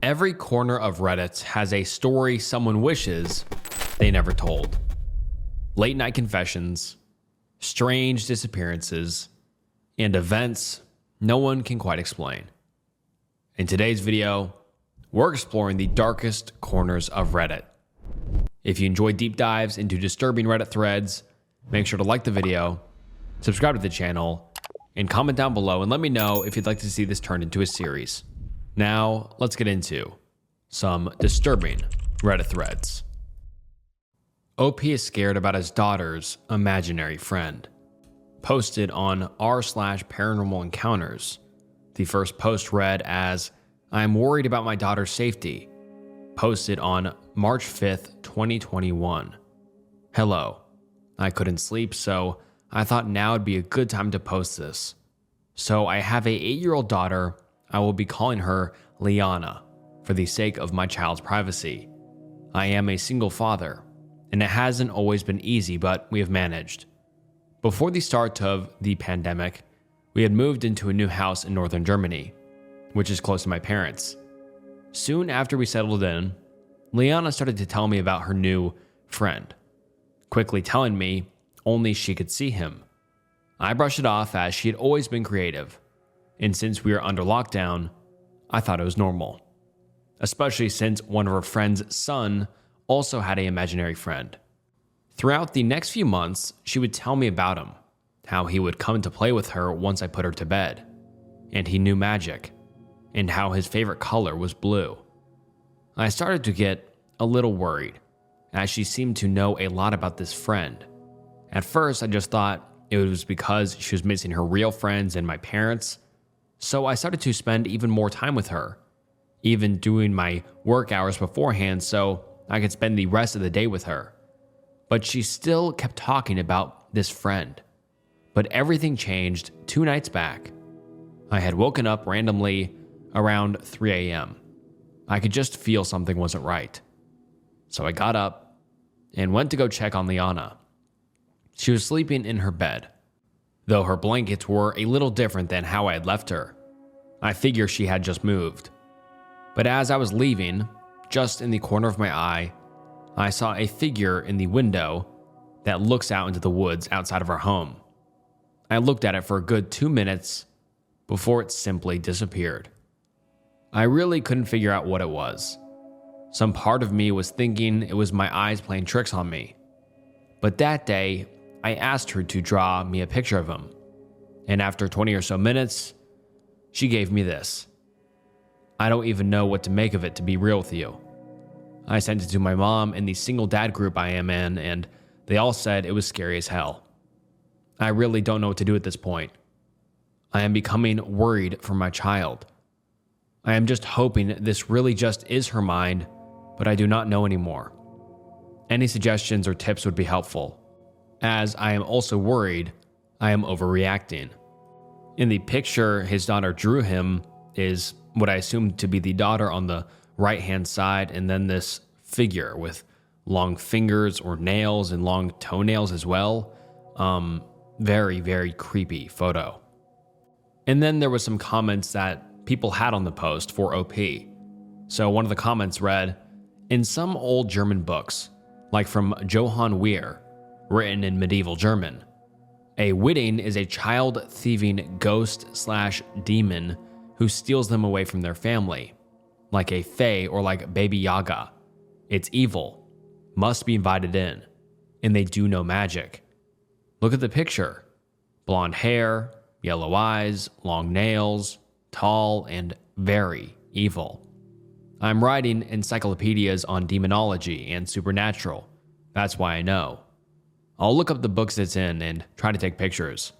Every corner of Reddit has a story someone wishes they never told. Late night confessions, strange disappearances, and events no one can quite explain. In today's video, we're exploring the darkest corners of Reddit. If you enjoy deep dives into disturbing Reddit threads, make sure to like the video, subscribe to the channel, and comment down below and let me know if you'd like to see this turned into a series. Now, let's get into some disturbing Reddit threads. OP is scared about his daughter's imaginary friend. Posted on r/paranormal encounters. The first post read as, "I am worried about my daughter's safety." Posted on March 5th, 2021. Hello. I couldn't sleep, so I thought now would be a good time to post this. So I have a 8-year-old daughter. I will be calling her Liana for the sake of my child's privacy. I am a single father, and it hasn't always been easy, but we have managed. Before the start of the pandemic, we had moved into a new house in northern Germany, which is close to my parents. Soon after we settled in, Liana started to tell me about her new friend, quickly telling me only she could see him. I brushed it off as she had always been creative, and since we were under lockdown, I thought it was normal. Especially since one of her friend's son also had an imaginary friend. Throughout the next few months, she would tell me about him, how he would come to play with her once I put her to bed, and he knew magic, and how his favorite color was blue. I started to get a little worried, as she seemed to know a lot about this friend. At first, I just thought it was because she was missing her real friends and my parents, so I started to spend even more time with her, even doing my work hours beforehand so I could spend the rest of the day with her. But she still kept talking about this friend. But everything changed 2 nights back. I had woken up randomly around 3 a.m. I could just feel something wasn't right. So I got up and went to go check on Liana. She was sleeping in her bed, though her blankets were a little different than how I had left her. I figure she had just moved. But as I was leaving, just in the corner of my eye, I saw a figure in the window that looks out into the woods outside of our home. I looked at it for a good 2 minutes before it simply disappeared. I really couldn't figure out what it was. Some part of me was thinking it was my eyes playing tricks on me. But that day, I asked her to draw me a picture of him. And after 20 or so minutes, she gave me this. I don't even know what to make of it, to be real with you. I sent it to my mom in the single dad group I am in, and they all said it was scary as hell. I really don't know what to do at this point. I am becoming worried for my child. I am just hoping this really just is her mind, but I do not know anymore. Any suggestions or tips would be helpful, as I am also worried I am overreacting. In the picture his daughter drew him is what I assumed to be the daughter on the right-hand side, and then this figure with long fingers or nails and long toenails as well. Very, very creepy photo. And then there was some comments that people had on the post for OP. So one of the comments read, "In some old German books, like from Johann Weir, written in medieval German, a Witting is a child-thieving ghost/demon who steals them away from their family, like a fae or like Baby Yaga. It's evil, must be invited in, and they do no magic. Look at the picture. Blonde hair, yellow eyes, long nails, tall, and very evil. I'm writing encyclopedias on demonology and supernatural. That's why I know. I'll look up the books it's in and try to take pictures.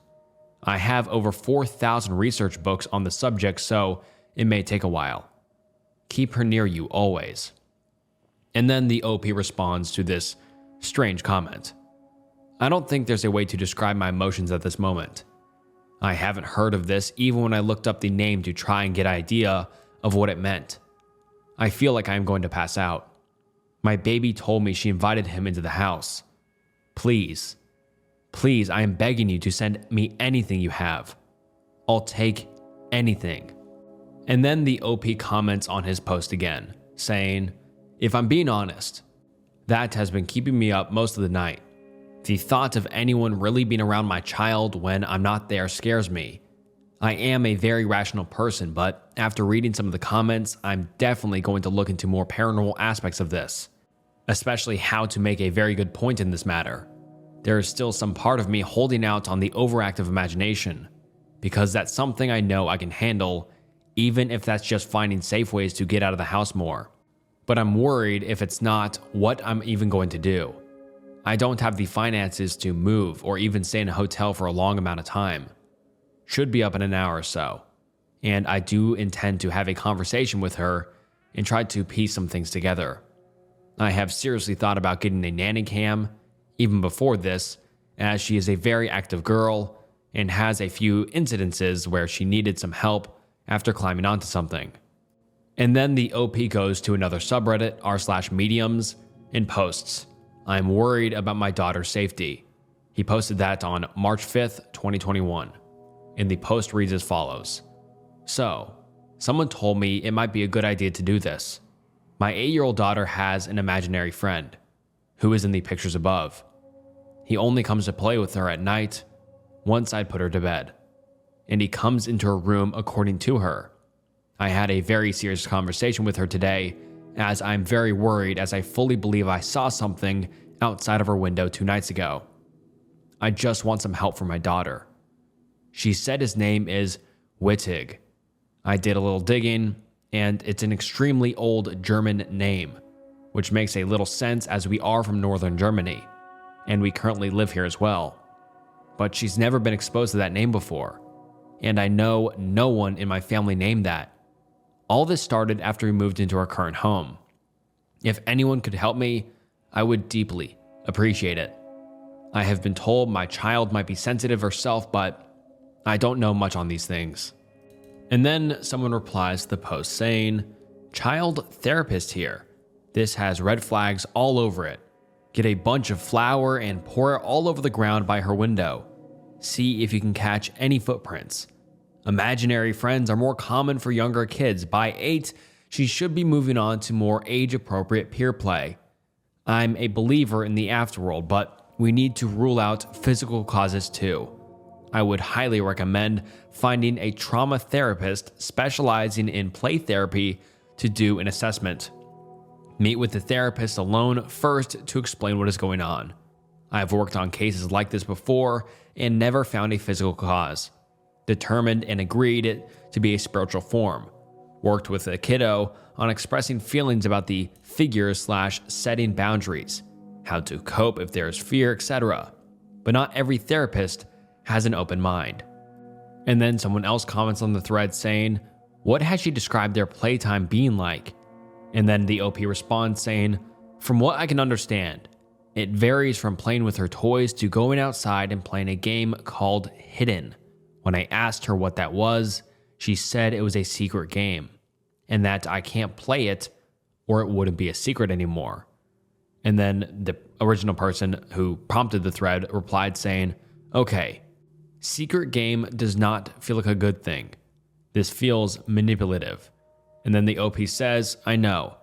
I have over 4,000 research books on the subject, so it may take a while. Keep her near you always." And then the OP responds to this strange comment. I don't think there's a way to describe my emotions at this moment. I haven't heard of this even when I looked up the name to try and get an idea of what it meant. I feel like I am going to pass out. My baby told me she invited him into the house. Please, please, I am begging you to send me anything you have. I'll take anything. And then the OP comments on his post again, saying, "If I'm being honest, that has been keeping me up most of the night. The thought of anyone really being around my child when I'm not there scares me. I am a very rational person, but after reading some of the comments, I'm definitely going to look into more paranormal aspects of this, especially how to make a very good point in this matter. There is still some part of me holding out on the overactive imagination, because that's something I know I can handle, even if that's just finding safe ways to get out of the house more. But I'm worried if it's not, what I'm even going to do. I don't have the finances to move or even stay in a hotel for a long amount of time. Should be up in an hour or so. And I do intend to have a conversation with her and try to piece some things together. I have seriously thought about getting a nanny cam, even before this, as she is a very active girl and has a few incidences where she needed some help after climbing onto something." And then the OP goes to another subreddit, r/mediums, and posts, "I'm worried about my daughter's safety." He posted that on March 5th, 2021. And the post reads as follows. "So, someone told me it might be a good idea to do this. My 8-year-old daughter has an imaginary friend, who is in the pictures above. He only comes to play with her at night, once I'd put her to bed. And he comes into her room according to her. I had a very serious conversation with her today, as I'm very worried as I fully believe I saw something outside of her window 2 nights ago. I just want some help for my daughter. She said his name is Wittig. I did a little digging, and it's an extremely old German name, which makes a little sense as we are from northern Germany, and we currently live here as well. But she's never been exposed to that name before, and I know no one in my family named that. All this started after we moved into our current home. If anyone could help me, I would deeply appreciate it. I have been told my child might be sensitive herself, but I don't know much on these things." And then someone replies to the post saying, "Child therapist here. This has red flags all over it. Get a bunch of flour and pour it all over the ground by her window. See if you can catch any footprints. Imaginary friends are more common for younger kids. By 8, she should be moving on to more age-appropriate peer play. I'm a believer in the afterworld, but we need to rule out physical causes too. I would highly recommend finding a trauma therapist specializing in play therapy to do an assessment. Meet with the therapist alone first to explain what is going on. I've worked on cases like this before and never found a physical cause. Determined and agreed it to be a spiritual form. Worked with a kiddo on expressing feelings about the figures/setting boundaries, how to cope if there is fear, etc. But not every therapist has an open mind." And then someone else comments on the thread saying, "What has she described their playtime being like?" And then the OP responds saying, "From what I can understand, it varies from playing with her toys to going outside and playing a game called Hidden. When I asked her what that was, she said it was a secret game, and that I can't play it or it wouldn't be a secret anymore." And then the original person who prompted the thread replied saying, "Okay, secret game does not feel like a good thing. This feels manipulative." And then the OP says, "I know.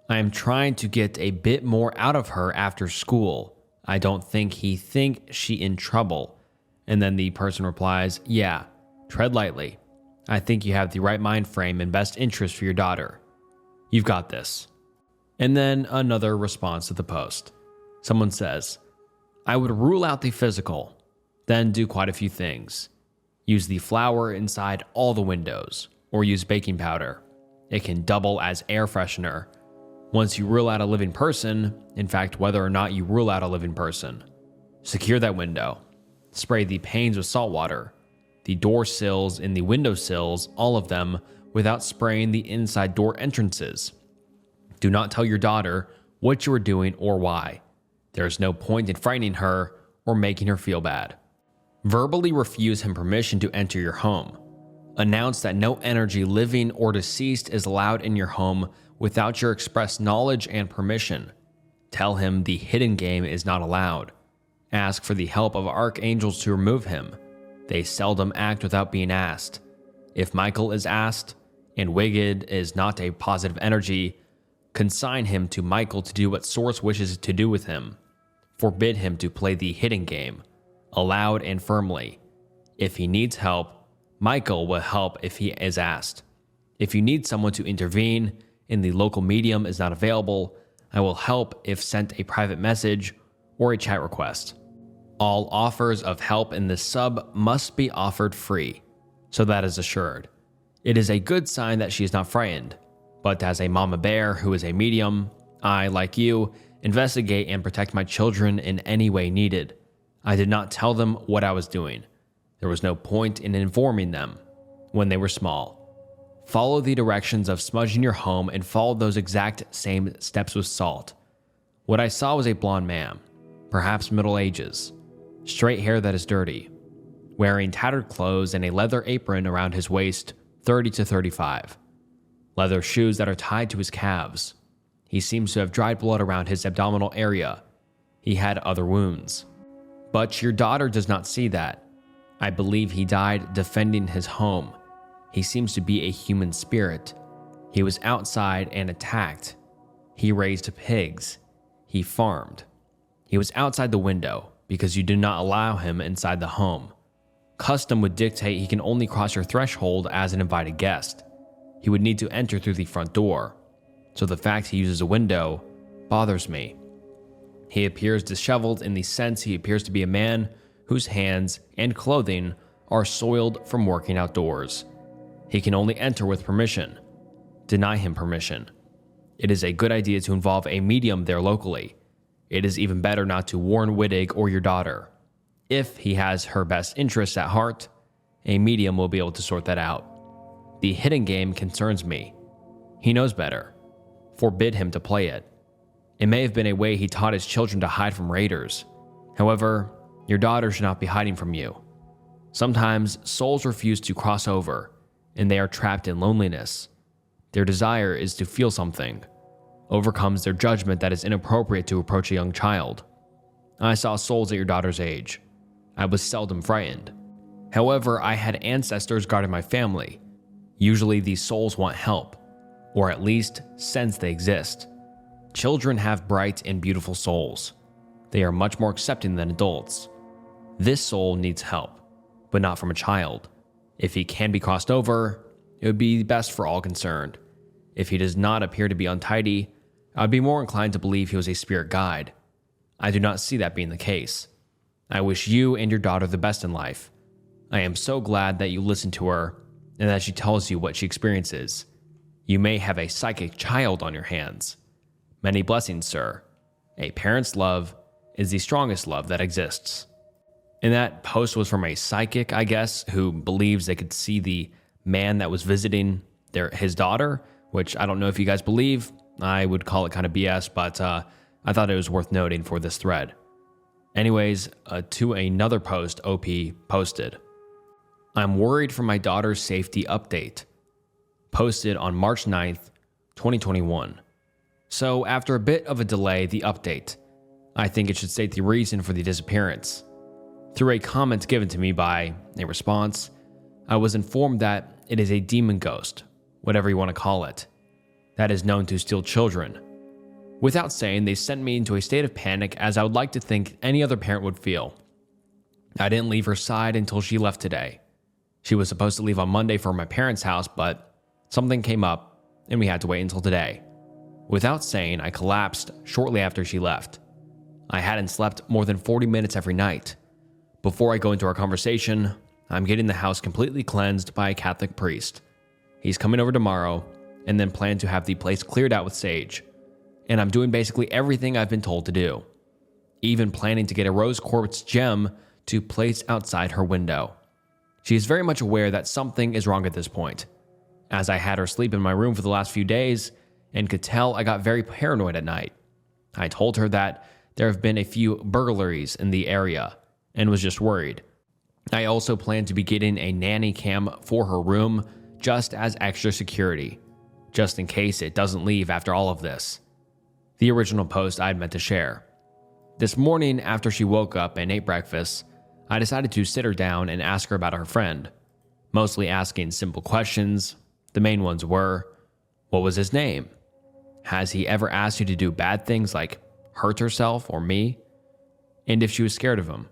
I am trying to get a bit more out of her after school. I don't think he think she in trouble." And then the person replies, "Yeah, tread lightly. I think you have the right mind frame and best interest for your daughter. You've got this." And then another response to the post. Someone says, "I would rule out the physical, then do quite a few things. Use the flour inside all the windows, or use baking powder. It can double as air freshener. Once you rule out a living person, in fact, whether or not you rule out a living person, secure that window. Spray the panes with salt water, the door sills and the window sills, all of them, without spraying the inside door entrances. Do not tell your daughter what you are doing or why. There is no point in frightening her or making her feel bad. Verbally refuse him permission to enter your home. Announce that no energy living or deceased is allowed in your home without your express knowledge and permission. Tell him the hidden game is not allowed. Ask for the help of archangels to remove him. They seldom act without being asked. If Michael is asked, and Wicked is not a positive energy, consign him to Michael to do what Source wishes to do with him. Forbid him to play the hidden game, aloud and firmly. If he needs help, Michael will help if he is asked. If you need someone to intervene and the local medium is not available, I will help if sent a private message or a chat request. All offers of help in this sub must be offered free, so that is assured. It is a good sign that she is not frightened, but as a mama bear who is a medium, I, like you, investigate and protect my children in any way needed. I did not tell them what I was doing. There was no point in informing them when they were small. Follow the directions of smudging your home and follow those exact same steps with salt. What I saw was a blonde man, perhaps middle ages, straight hair that is dirty, wearing tattered clothes and a leather apron around his waist, 30 to 35. Leather shoes that are tied to his calves. He seems to have dried blood around his abdominal area. He had other wounds. But your daughter does not see that. I believe he died defending his home. He seems to be a human spirit. He was outside and attacked. He raised pigs. He farmed. He was outside the window because you did not allow him inside the home. Custom would dictate he can only cross your threshold as an invited guest. He would need to enter through the front door. So the fact he uses a window bothers me. He appears disheveled in the sense he appears to be a man whose hands and clothing are soiled from working outdoors. He can only enter with permission. Deny him permission. It is a good idea to involve a medium there locally. It is even better not to warn Wittig or your daughter. If he has her best interests at heart, a medium will be able to sort that out. The hidden game concerns me. He knows better. Forbid him to play it. It may have been a way he taught his children to hide from raiders. However, your daughter should not be hiding from you. Sometimes souls refuse to cross over, and they are trapped in loneliness. Their desire is to feel something, overcomes their judgment that is inappropriate to approach a young child. I saw souls at your daughter's age. I was seldom frightened. However, I had ancestors guarding my family. Usually these souls want help, or at least sense they exist. Children have bright and beautiful souls. They are much more accepting than adults. This soul needs help, but not from a child. If he can be crossed over, it would be best for all concerned. If he does not appear to be untidy, I would be more inclined to believe he was a spirit guide. I do not see that being the case. I wish you and your daughter the best in life. I am so glad that you listen to her and that she tells you what she experiences. You may have a psychic child on your hands. Many blessings, sir. A parent's love is the strongest love that exists. And that post was from a psychic, I guess, who believes they could see the man that was visiting his daughter, which I don't know if you guys believe. I would call it kind of BS, but I thought it was worth noting for this thread. Anyways, to another post OP posted. I'm worried for my daughter's safety update. Posted on March 9th, 2021. So after a bit of a delay, the update. I think it should state the reason for the disappearance. Through a comment given to me by a response, I was informed that it is a demon ghost, whatever you want to call it, that is known to steal children. Without saying, they sent me into a state of panic as I would like to think any other parent would feel. I didn't leave her side until she left today. She was supposed to leave on Monday for my parents' house, but something came up and we had to wait until today. Without saying, I collapsed shortly after she left. I hadn't slept more than 40 minutes every night. Before I go into our conversation, I'm getting the house completely cleansed by a Catholic priest. He's coming over tomorrow and then plan to have the place cleared out with sage. And I'm doing basically everything I've been told to do. Even planning to get a rose quartz gem to place outside her window. She is very much aware that something is wrong at this point, as I had her sleep in my room for the last few days and could tell I got very paranoid at night. I told her that there have been a few burglaries in the area and was just worried. I also plan to be getting a nanny cam for her room just as extra security, just in case it doesn't leave after all of this. The original post I had meant to share. This morning, after she woke up and ate breakfast, I decided to sit her down and ask her about her friend, mostly asking simple questions, The main ones were, what was his name? Has he ever asked you to do bad things like hurt herself or me? And if she was scared of him.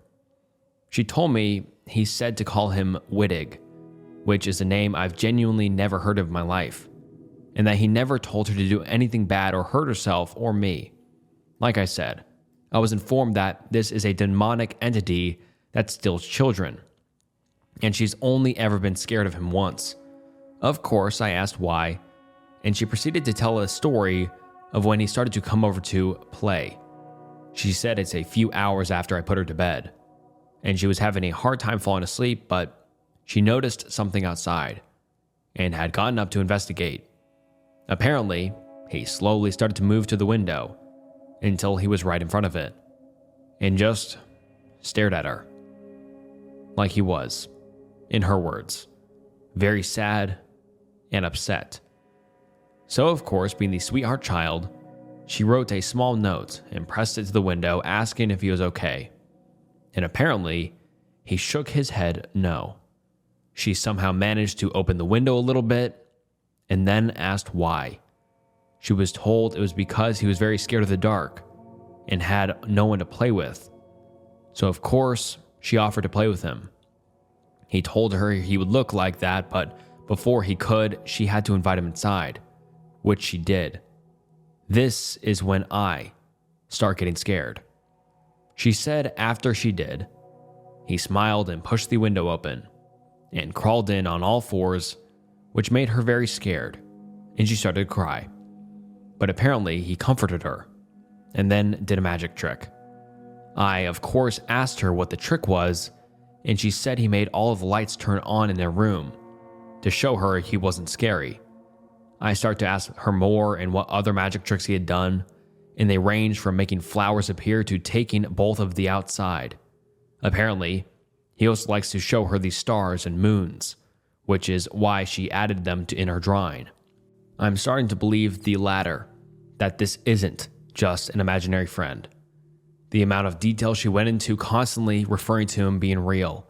She told me he said to call him Wittig, which is a name I've genuinely never heard of in my life, and that he never told her to do anything bad or hurt herself or me. Like I said, I was informed that this is a demonic entity that steals children, and she's only ever been scared of him once. Of course, I asked why, and she proceeded to tell a story of when he started to come over to play. She said it's a few hours after I put her to bed, and she was having a hard time falling asleep, but she noticed something outside and had gotten up to investigate. Apparently, he slowly started to move to the window until he was right in front of it and just stared at her. Like he was, in her words, very sad and upset. So, of course, being the sweetheart child, she wrote a small note and pressed it to the window asking if he was okay. And apparently, he shook his head no. She somehow managed to open the window a little bit and then asked why. She was told it was because he was very scared of the dark and had no one to play with. So of course, she offered to play with him. He told her he would look like that, but before he could, she had to invite him inside, which she did. This is when I start getting scared. She said after she did, he smiled and pushed the window open and crawled in on all fours, which made her very scared, and she started to cry. But apparently he comforted her and then did a magic trick. I, of course, asked her what the trick was, and she said he made all of the lights turn on in their room to show her he wasn't scary. I started to ask her more and what other magic tricks he had done, and they ranged from making flowers appear to taking both of the outside. Apparently, he also likes to show her the stars and moons, which is why she added them in her drawing. I'm starting to believe the latter, that this isn't just an imaginary friend. The amount of detail she went into constantly referring to him being real,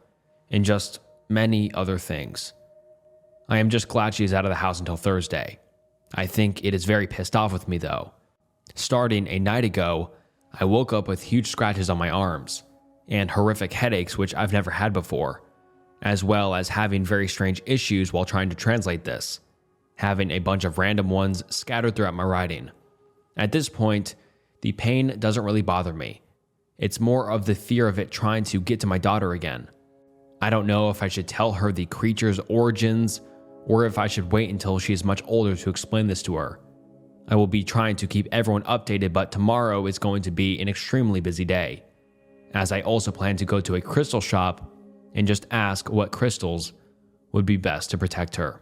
and just many other things. I am just glad she is out of the house until Thursday. I think it is very pissed off with me though. Starting a night ago, I woke up with huge scratches on my arms and horrific headaches which I've never had before, as well as having very strange issues while trying to translate this, having a bunch of random ones scattered throughout my writing. At this point, the pain doesn't really bother me. It's more of the fear of it trying to get to my daughter again. I don't know if I should tell her the creature's origins or if I should wait until she is much older to explain this to her. I will be trying to keep everyone updated, but tomorrow is going to be an extremely busy day, as I also plan to go to a crystal shop and just ask what crystals would be best to protect her.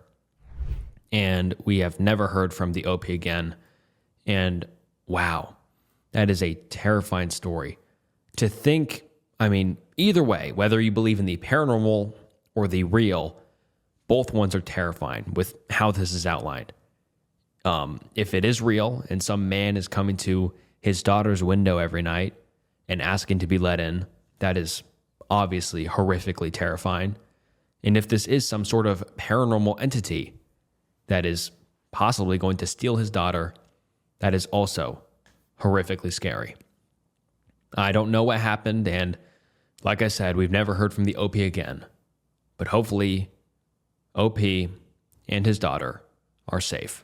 And we have never heard from the OP again. And wow, that is a terrifying story. To think, either way, whether you believe in the paranormal or the real, both ones are terrifying with how this is outlined. If it is real and some man is coming to his daughter's window every night and asking to be let in, that is obviously horrifically terrifying. And if this is some sort of paranormal entity that is possibly going to steal his daughter, that is also horrifically scary. I don't know what happened, and like I said, we've never heard from the OP again. But hopefully, OP and his daughter are safe.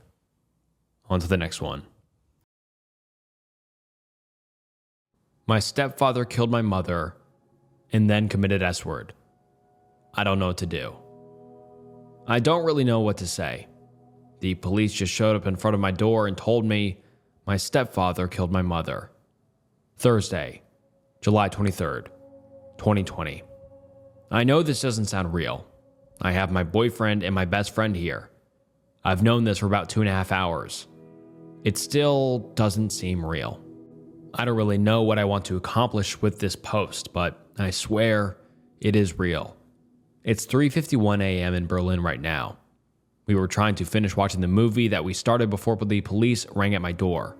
On to the next one. My stepfather killed my mother and then committed S-word. I don't know what to do. I don't really know what to say. The police just showed up in front of my door and told me my stepfather killed my mother. Thursday, July 23rd, 2020. I know this doesn't sound real. I have my boyfriend and my best friend here. I've known this for about 2.5 hours. It still doesn't seem real. I don't really know what I want to accomplish with this post, but I swear it is real. It's 3:51 a.m. in Berlin right now. We were trying to finish watching the movie that we started before the police rang at my door.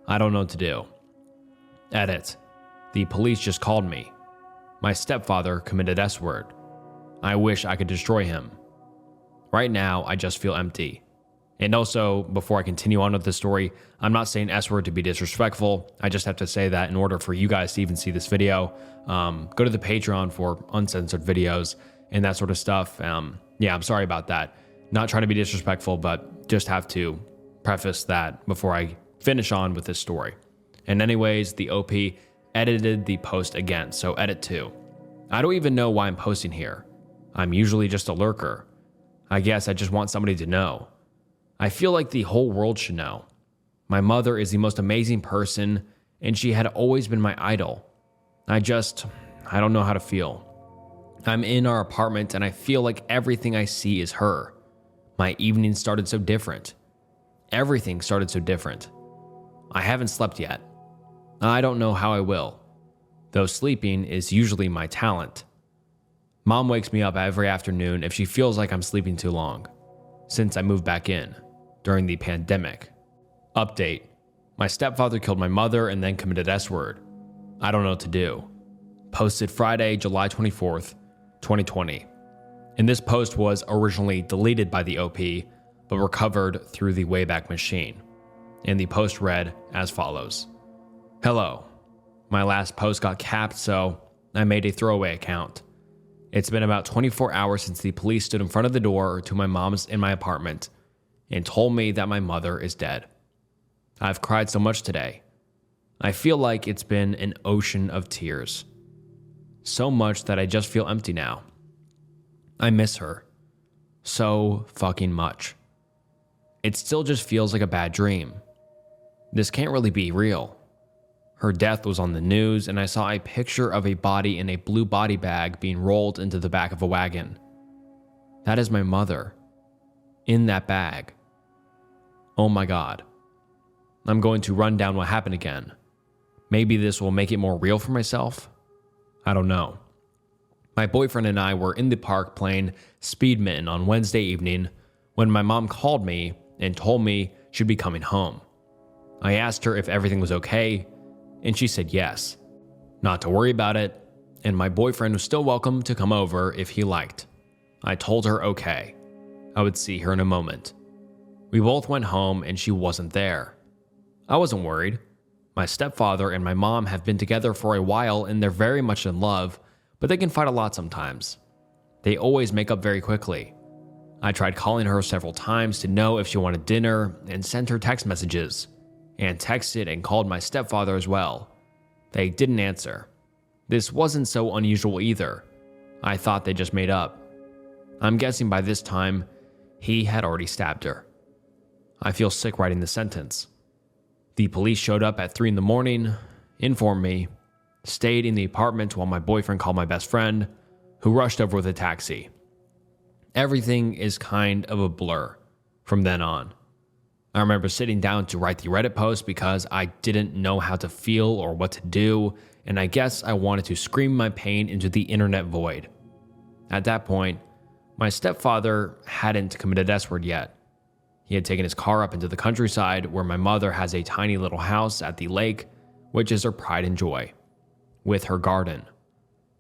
I don't know what to do. Edit. The police just called me. My stepfather committed S-word. I wish I could destroy him. Right now, I just feel empty. And also, before I continue on with this story, I'm not saying S word to be disrespectful. I just have to say that in order for you guys to even see this video, go to the Patreon for uncensored videos and that sort of stuff. Yeah, I'm sorry about that. Not trying to be disrespectful, but just have to preface that before I finish on with this story. And anyways, the OP edited the post again, so edit 2. I don't even know why I'm posting here. I'm usually just a lurker. I guess I just want somebody to know. I feel like the whole world should know. My mother is the most amazing person, and she had always been my idol. I don't know how to feel. I'm in our apartment, and I feel like everything I see is her. My evening started so different. Everything started so different. I haven't slept yet. I don't know how I will, though sleeping is usually my talent. Mom wakes me up every afternoon if she feels like I'm sleeping too long, since I moved back in during the pandemic. Update: my stepfather killed my mother and then committed S-word. I don't know what to do. Posted Friday, July 24th, 2020. And this post was originally deleted by the OP, but recovered through the Wayback Machine. And the post read as follows. Hello. My last post got capped, so I made a throwaway account. It's been about 24 hours since the police stood in front of the door to my mom's in my apartment and told me that my mother is dead. I've cried so much today. I feel like it's been an ocean of tears. So much that I just feel empty now. I miss her. So fucking much. It still just feels like a bad dream. This can't really be real. Her death was on the news, and I saw a picture of a body in a blue body bag being rolled into the back of a wagon. That is my mother. In that bag. Oh my God. I'm going to run down what happened again. Maybe this will make it more real for myself? I don't know. My boyfriend and I were in the park playing Speedmitten on Wednesday evening when my mom called me and told me she'd be coming home. I asked her if everything was okay, and she said yes, not to worry about it, and my boyfriend was still welcome to come over if he liked. I told her okay. I would see her in a moment. We both went home and she wasn't there. I wasn't worried. My stepfather and my mom have been together for a while and they're very much in love, but they can fight a lot sometimes. They always make up very quickly. I tried calling her several times to know if she wanted dinner and sent her text messages, and texted and called my stepfather as well. They didn't answer. This wasn't so unusual either. I thought they just made up. I'm guessing by this time, he had already stabbed her. I feel sick writing the sentence. The police showed up at 3 a.m, informed me, stayed in the apartment while my boyfriend called my best friend, who rushed over with a taxi. Everything is kind of a blur from then on. I remember sitting down to write the Reddit post because I didn't know how to feel or what to do, and I guess I wanted to scream my pain into the internet void. At that point, my stepfather hadn't committed S-word yet. He had taken his car up into the countryside where my mother has a tiny little house at the lake, which is her pride and joy, with her garden.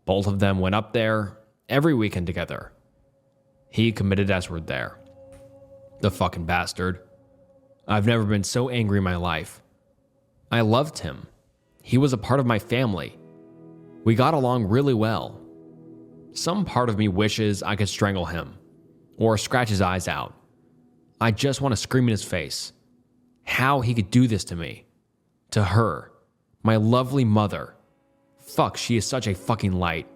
Both of them went up there every weekend together. He committed S-word there. The fucking bastard. I've never been so angry in my life. I loved him. He was a part of my family. We got along really well. Some part of me wishes I could strangle him or scratch his eyes out. I just want to scream in his face. How he could do this to me. To her. My lovely mother. Fuck, she is such a fucking light.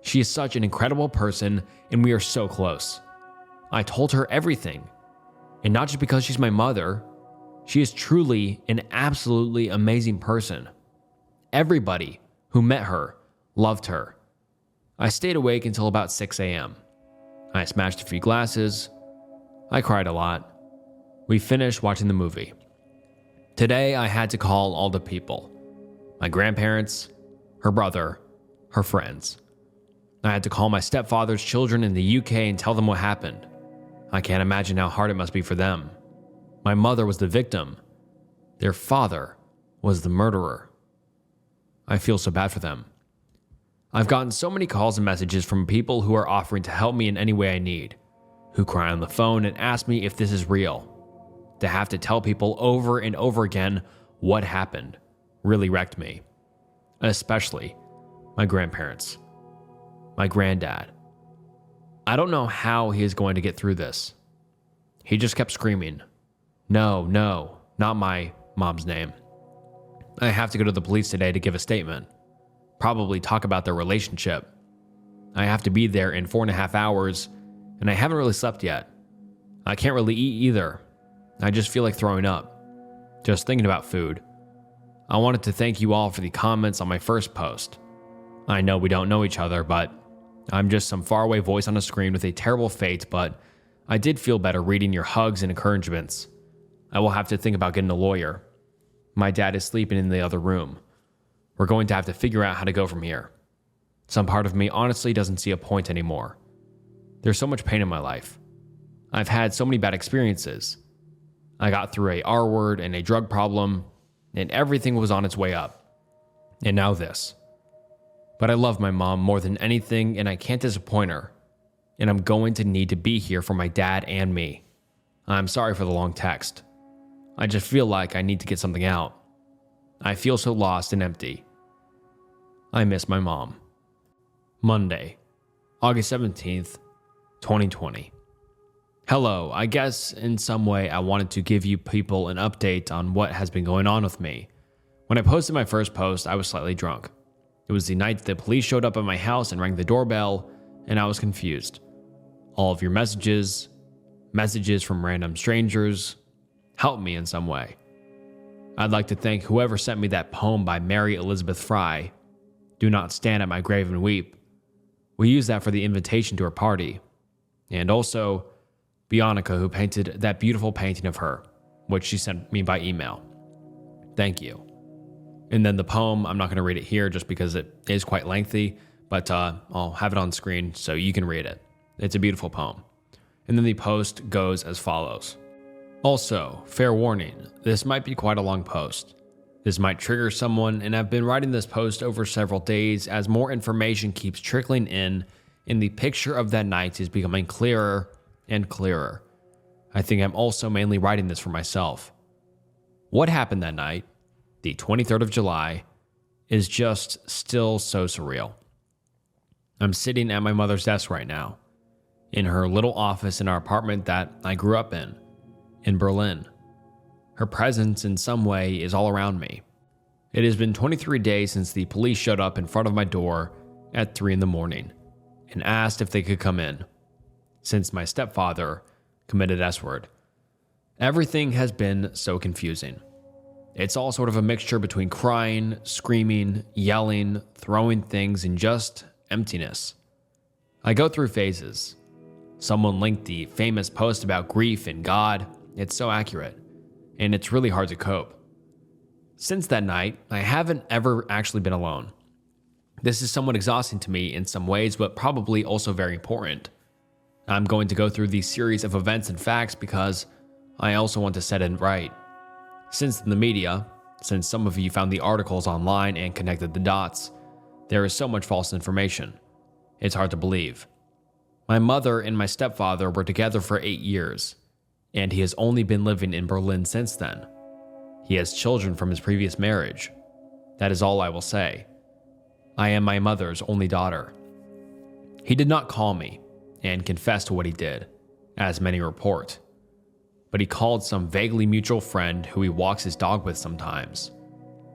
She is such an incredible person, and we are so close. I told her everything. And not just because she's my mother. She is truly an absolutely amazing person. Everybody who met her loved her. I stayed awake until about 6 a.m. I smashed a few glasses. I cried a lot. We finished watching the movie. Today, I had to call all the people. My grandparents, her brother, her friends. I had to call my stepfather's children in the UK and tell them what happened. I can't imagine how hard it must be for them. My mother was the victim. Their father was the murderer. I feel so bad for them. I've gotten so many calls and messages from people who are offering to help me in any way I need. who cry on the phone and ask me if this is real. To have to tell people over and over again what happened really wrecked me. Especially my grandparents. My granddad. I don't know how he is going to get through this. He just kept screaming, "No, no, not my mom's name. I have to go to the police today to give a statement. Probably talk about their relationship. I have to be there in 4.5 hours, and I haven't really slept yet. I can't really eat either. I just feel like throwing up. Just thinking about food. I wanted to thank you all for the comments on my first post. I know we don't know each other, but I'm just some faraway voice on a screen with a terrible fate, but I did feel better reading your hugs and encouragements. I will have to think about getting a lawyer. My dad is sleeping in the other room. We're going to have to figure out how to go from here. Some part of me honestly doesn't see a point anymore. There's so much pain in my life. I've had so many bad experiences. I got through a R word and a drug problem, and everything was on its way up. And now this. But I love my mom more than anything, and I can't disappoint her. And I'm going to need to be here for my dad and me. I'm sorry for the long text. I just feel like I need to get something out. I feel so lost and empty. I miss my mom. Monday, August 17th, 2020. Hello, I guess in some way I wanted to give you people an update on what has been going on with me. When I posted my first post, I was slightly drunk. It was the night the police showed up at my house and rang the doorbell, and I was confused. All of your messages from random strangers, helped me in some way. I'd like to thank whoever sent me that poem by Mary Elizabeth Fry, "Do Not Stand at My Grave and Weep." We used that for the invitation to her party. And also, Bionica, who painted that beautiful painting of her, which she sent me by email. Thank you. And then the poem, I'm not going to read it here just because it is quite lengthy, but I'll have it on screen so you can read it. It's a beautiful poem. And then the post goes as follows. Also, fair warning, this might be quite a long post. This might trigger someone, and I've been writing this post over several days as more information keeps trickling in, and the picture of that night is becoming clearer and clearer. I think I'm also mainly writing this for myself. What happened that night, the 23rd of July, is just still so surreal. I'm sitting at my mother's desk right now, in her little office in our apartment that I grew up in Berlin. Her presence in some way is all around me. It has been 23 days since the police showed up in front of my door at 3 a.m. and asked if they could come in, since my stepfather committed S-word. Everything has been so confusing. It's all sort of a mixture between crying, screaming, yelling, throwing things, and just emptiness. I go through phases. Someone linked the famous post about grief and God. It's so accurate, and it's really hard to cope. Since that night, I haven't ever actually been alone. This is somewhat exhausting to me in some ways, but probably also very important. I'm going to go through these series of events and facts because I also want to set it right. Since in the media, since some of you found the articles online and connected the dots, there is so much false information. It's hard to believe. My mother and my stepfather were together for 8 years, and he has only been living in Berlin since then. He has children from his previous marriage. That is all I will say. I am my mother's only daughter. He did not call me and confess to what he did, as many report, but he called some vaguely mutual friend who he walks his dog with sometimes.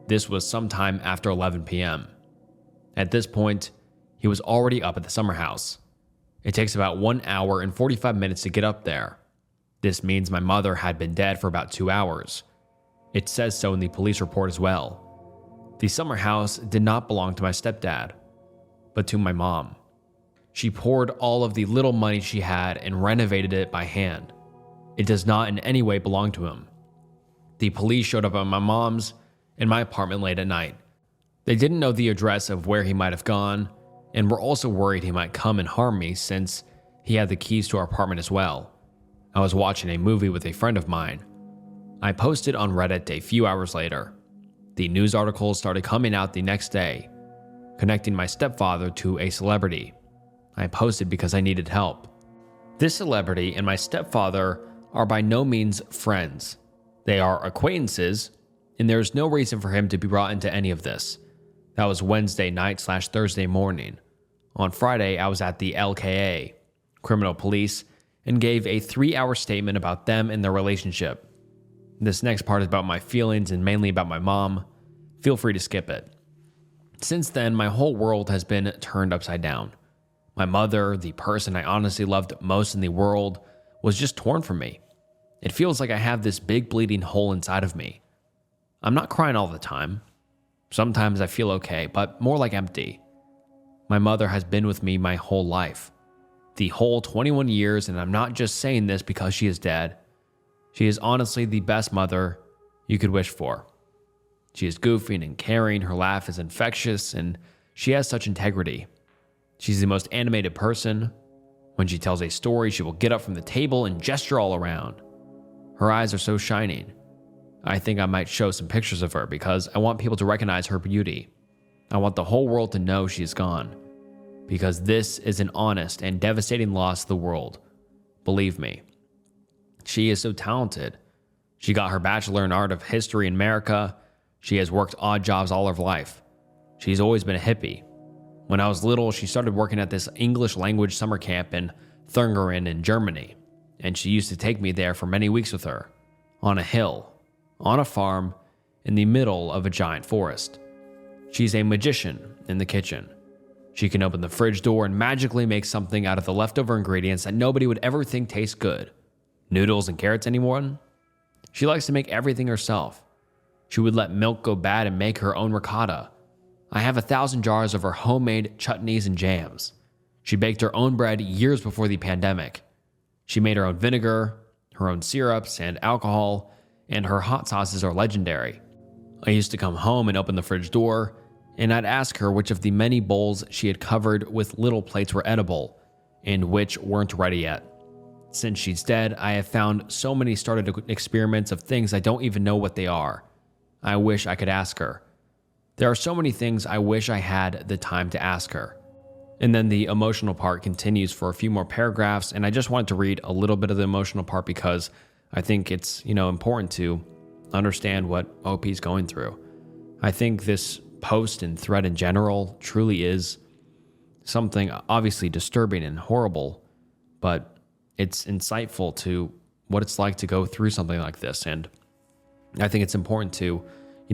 This was sometime after 11 p.m. At this point, he was already up at the summer house. It takes about 1 hour and 45 minutes to get up there. This means my mother had been dead for about 2 hours. It says so in the police report as well. The summer house did not belong to my stepdad, but to my mom. She poured all of the little money she had and renovated it by hand. It does not in any way belong to him. The police showed up at my mom's and my apartment late at night. They didn't know the address of where he might have gone, and were also worried he might come and harm me since he had the keys to our apartment as well. I was watching a movie with a friend of mine. I posted on Reddit a few hours later. The news articles started coming out the next day, connecting my stepfather to a celebrity. I posted because I needed help. This celebrity and my stepfather are by no means friends. They are acquaintances, and there's no reason for him to be brought into any of this. That was Wednesday night/Thursday morning. On Friday, I was at the LKA, Criminal Police, and gave a 3-hour statement about them and their relationship. This next part is about my feelings and mainly about my mom. Feel free to skip it. Since then, my whole world has been turned upside down. My mother, the person I honestly loved most in the world, was just torn from me. It feels like I have this big bleeding hole inside of me. I'm not crying all the time. Sometimes I feel okay, but more like empty. My mother has been with me my whole life. The whole 21 years, and I'm not just saying this because she is dead. She is honestly the best mother you could wish for. She is goofy and caring, her laugh is infectious, and she has such integrity. She's the most animated person. When she tells a story, she will get up from the table and gesture all around. Her eyes are so shining. I think I might show some pictures of her because I want people to recognize her beauty. I want the whole world to know she is gone. Because this is an honest and devastating loss to the world. Believe me. She is so talented. She got her bachelor in art of history in America. She has worked odd jobs all her life. She's always been a hippie. When I was little, she started working at this English language summer camp in Thüringen in Germany, and she used to take me there for many weeks with her, on a hill, on a farm, in the middle of a giant forest. She's a magician in the kitchen. She can open the fridge door and magically make something out of the leftover ingredients that nobody would ever think tastes good. Noodles and carrots, anyone? She likes to make everything herself. She would let milk go bad and make her own ricotta. I have 1,000 jars of her homemade chutneys and jams. She baked her own bread years before the pandemic. She made her own vinegar, her own syrups and alcohol, and her hot sauces are legendary. I used to come home and open the fridge door, and I'd ask her which of the many bowls she had covered with little plates were edible, and which weren't ready yet. Since she's dead, I have found so many started experiments of things I don't even know what they are. I wish I could ask her. There are so many things I wish I had the time to ask her. And then the emotional part continues for a few more paragraphs, and I just wanted to read a little bit of the emotional part because I think it's, important to understand what OP is going through. I think this post and thread in general truly is something obviously disturbing and horrible, but it's insightful to what it's like to go through something like this. And I think it's important to,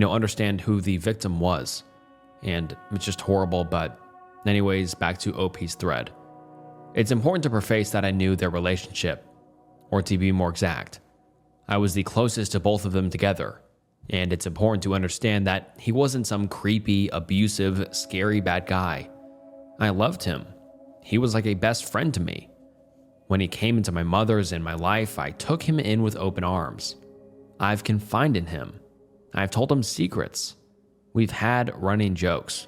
understand who the victim was. And it's just horrible, but anyways, back to OP's thread. It's important to preface that I knew their relationship, or to be more exact, I was the closest to both of them together. And it's important to understand that he wasn't some creepy, abusive, scary bad guy. I loved him. He was like a best friend to me. When he came into my mother's and my life, I took him in with open arms. I've confided in him. I've told him secrets. We've had running jokes.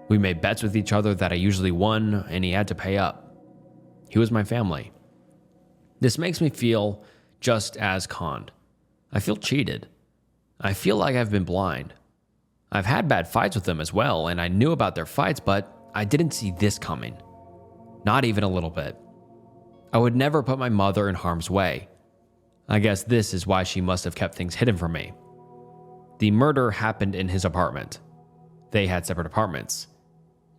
We made bets with each other that I usually won, and he had to pay up. He was my family. This makes me feel just as conned. I feel cheated. I feel like I've been blind. I've had bad fights with them as well, and I knew about their fights, but I didn't see this coming. Not even a little bit. I would never put my mother in harm's way. I guess this is why she must have kept things hidden from me. The murder happened in his apartment. They had separate apartments.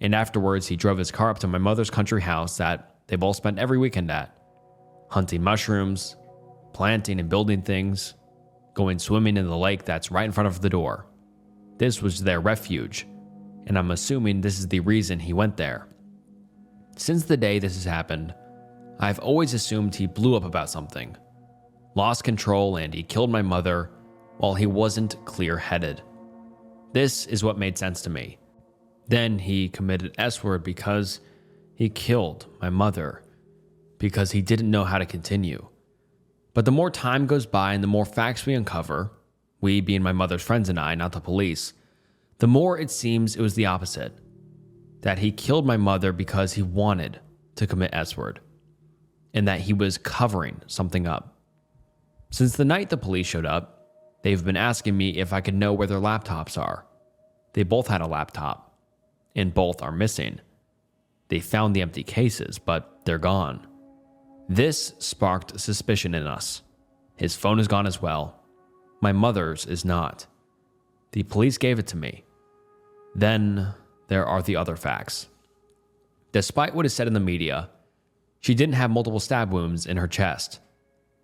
And afterwards, he drove his car up to my mother's country house that they both spent every weekend at, hunting mushrooms, planting and building things, going swimming in the lake that's right in front of the door. This was their refuge, and I'm assuming this is the reason he went there. Since the day this has happened, I've always assumed he blew up about something, lost control, and he killed my mother while he wasn't clear-headed. This is what made sense to me. Then he committed S-word because he killed my mother, because he didn't know how to continue. But the more time goes by and the more facts we uncover, we being my mother's friends and I, not the police, the more it seems it was the opposite. That he killed my mother because he wanted to commit S-word, and that he was covering something up. Since the night the police showed up, they've been asking me if I could know where their laptops are. They both had a laptop, and both are missing. They found the empty cases, but they're gone. This sparked suspicion in us. His phone is gone as well. My mother's is not. The police gave it to me. Then there are the other facts. Despite what is said in the media, she didn't have multiple stab wounds in her chest.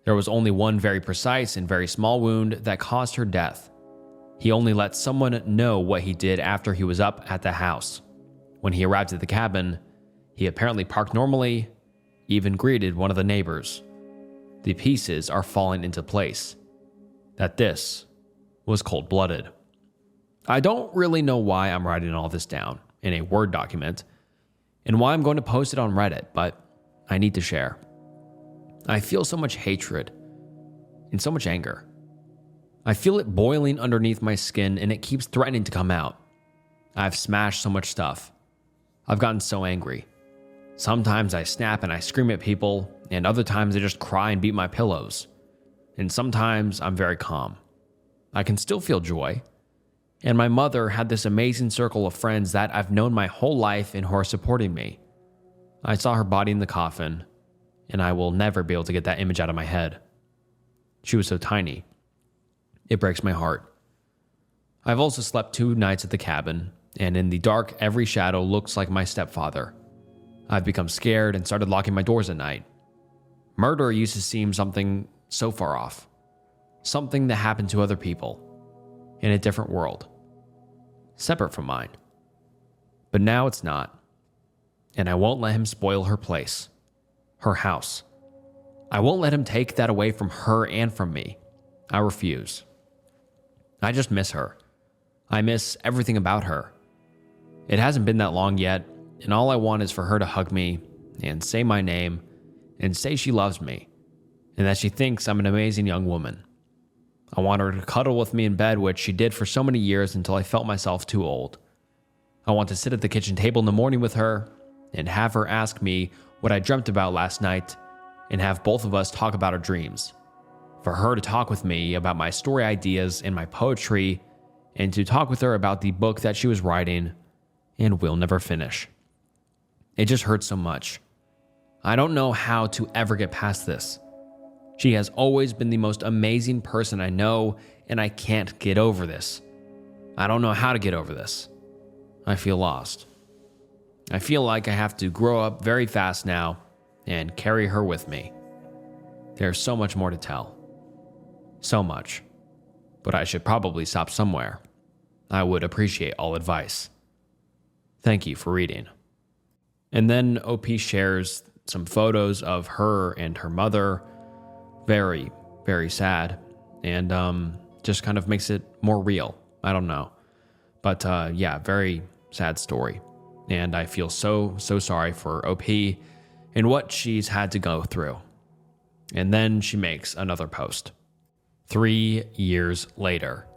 There was only one very precise and very small wound that caused her death. He only let someone know what he did after he was up at the house. When he arrived at the cabin, he apparently parked normally, even greeted one of the neighbors. The pieces are falling into place. That this was cold-blooded. I don't really know why I'm writing all this down in a Word document and why I'm going to post it on Reddit, but I need to share. I feel so much hatred and so much anger. I feel it boiling underneath my skin and it keeps threatening to come out. I've smashed so much stuff. I've gotten so angry. Sometimes I snap and I scream at people, and other times I just cry and beat my pillows. And sometimes I'm very calm. I can still feel joy. And my mother had this amazing circle of friends that I've known my whole life and who are supporting me. I saw her body in the coffin, and I will never be able to get that image out of my head. She was so tiny. It breaks my heart. I've also slept 2 nights at the cabin, and in the dark, every shadow looks like my stepfather. I've become scared and started locking my doors at night. Murder used to seem something so far off. Something that happened to other people, in a different world, separate from mine. But now it's not. And I won't let him spoil her place, her house. I won't let him take that away from her and from me. I refuse. I just miss her. I miss everything about her. It hasn't been that long yet, and all I want is for her to hug me and say my name and say she loves me and that she thinks I'm an amazing young woman. I want her to cuddle with me in bed, which she did for so many years until I felt myself too old. I want to sit at the kitchen table in the morning with her and have her ask me what I dreamt about last night and have both of us talk about our dreams. For her to talk with me about my story ideas and my poetry, and to talk with her about the book that she was writing and will never finish. It just hurts so much. I don't know how to ever get past this. She has always been the most amazing person I know, and I can't get over this. I don't know how to get over this. I feel lost. I feel like I have to grow up very fast now and carry her with me. There's so much more to tell. So much. But I should probably stop somewhere. I would appreciate all advice. Thank you for reading. And then OP shares some photos of her and her mother. Very, very sad. And just kind of makes it more real. I don't know. But yeah, very sad story. And I feel so sorry for OP and what she's had to go through. And then she makes another post. 3 years later.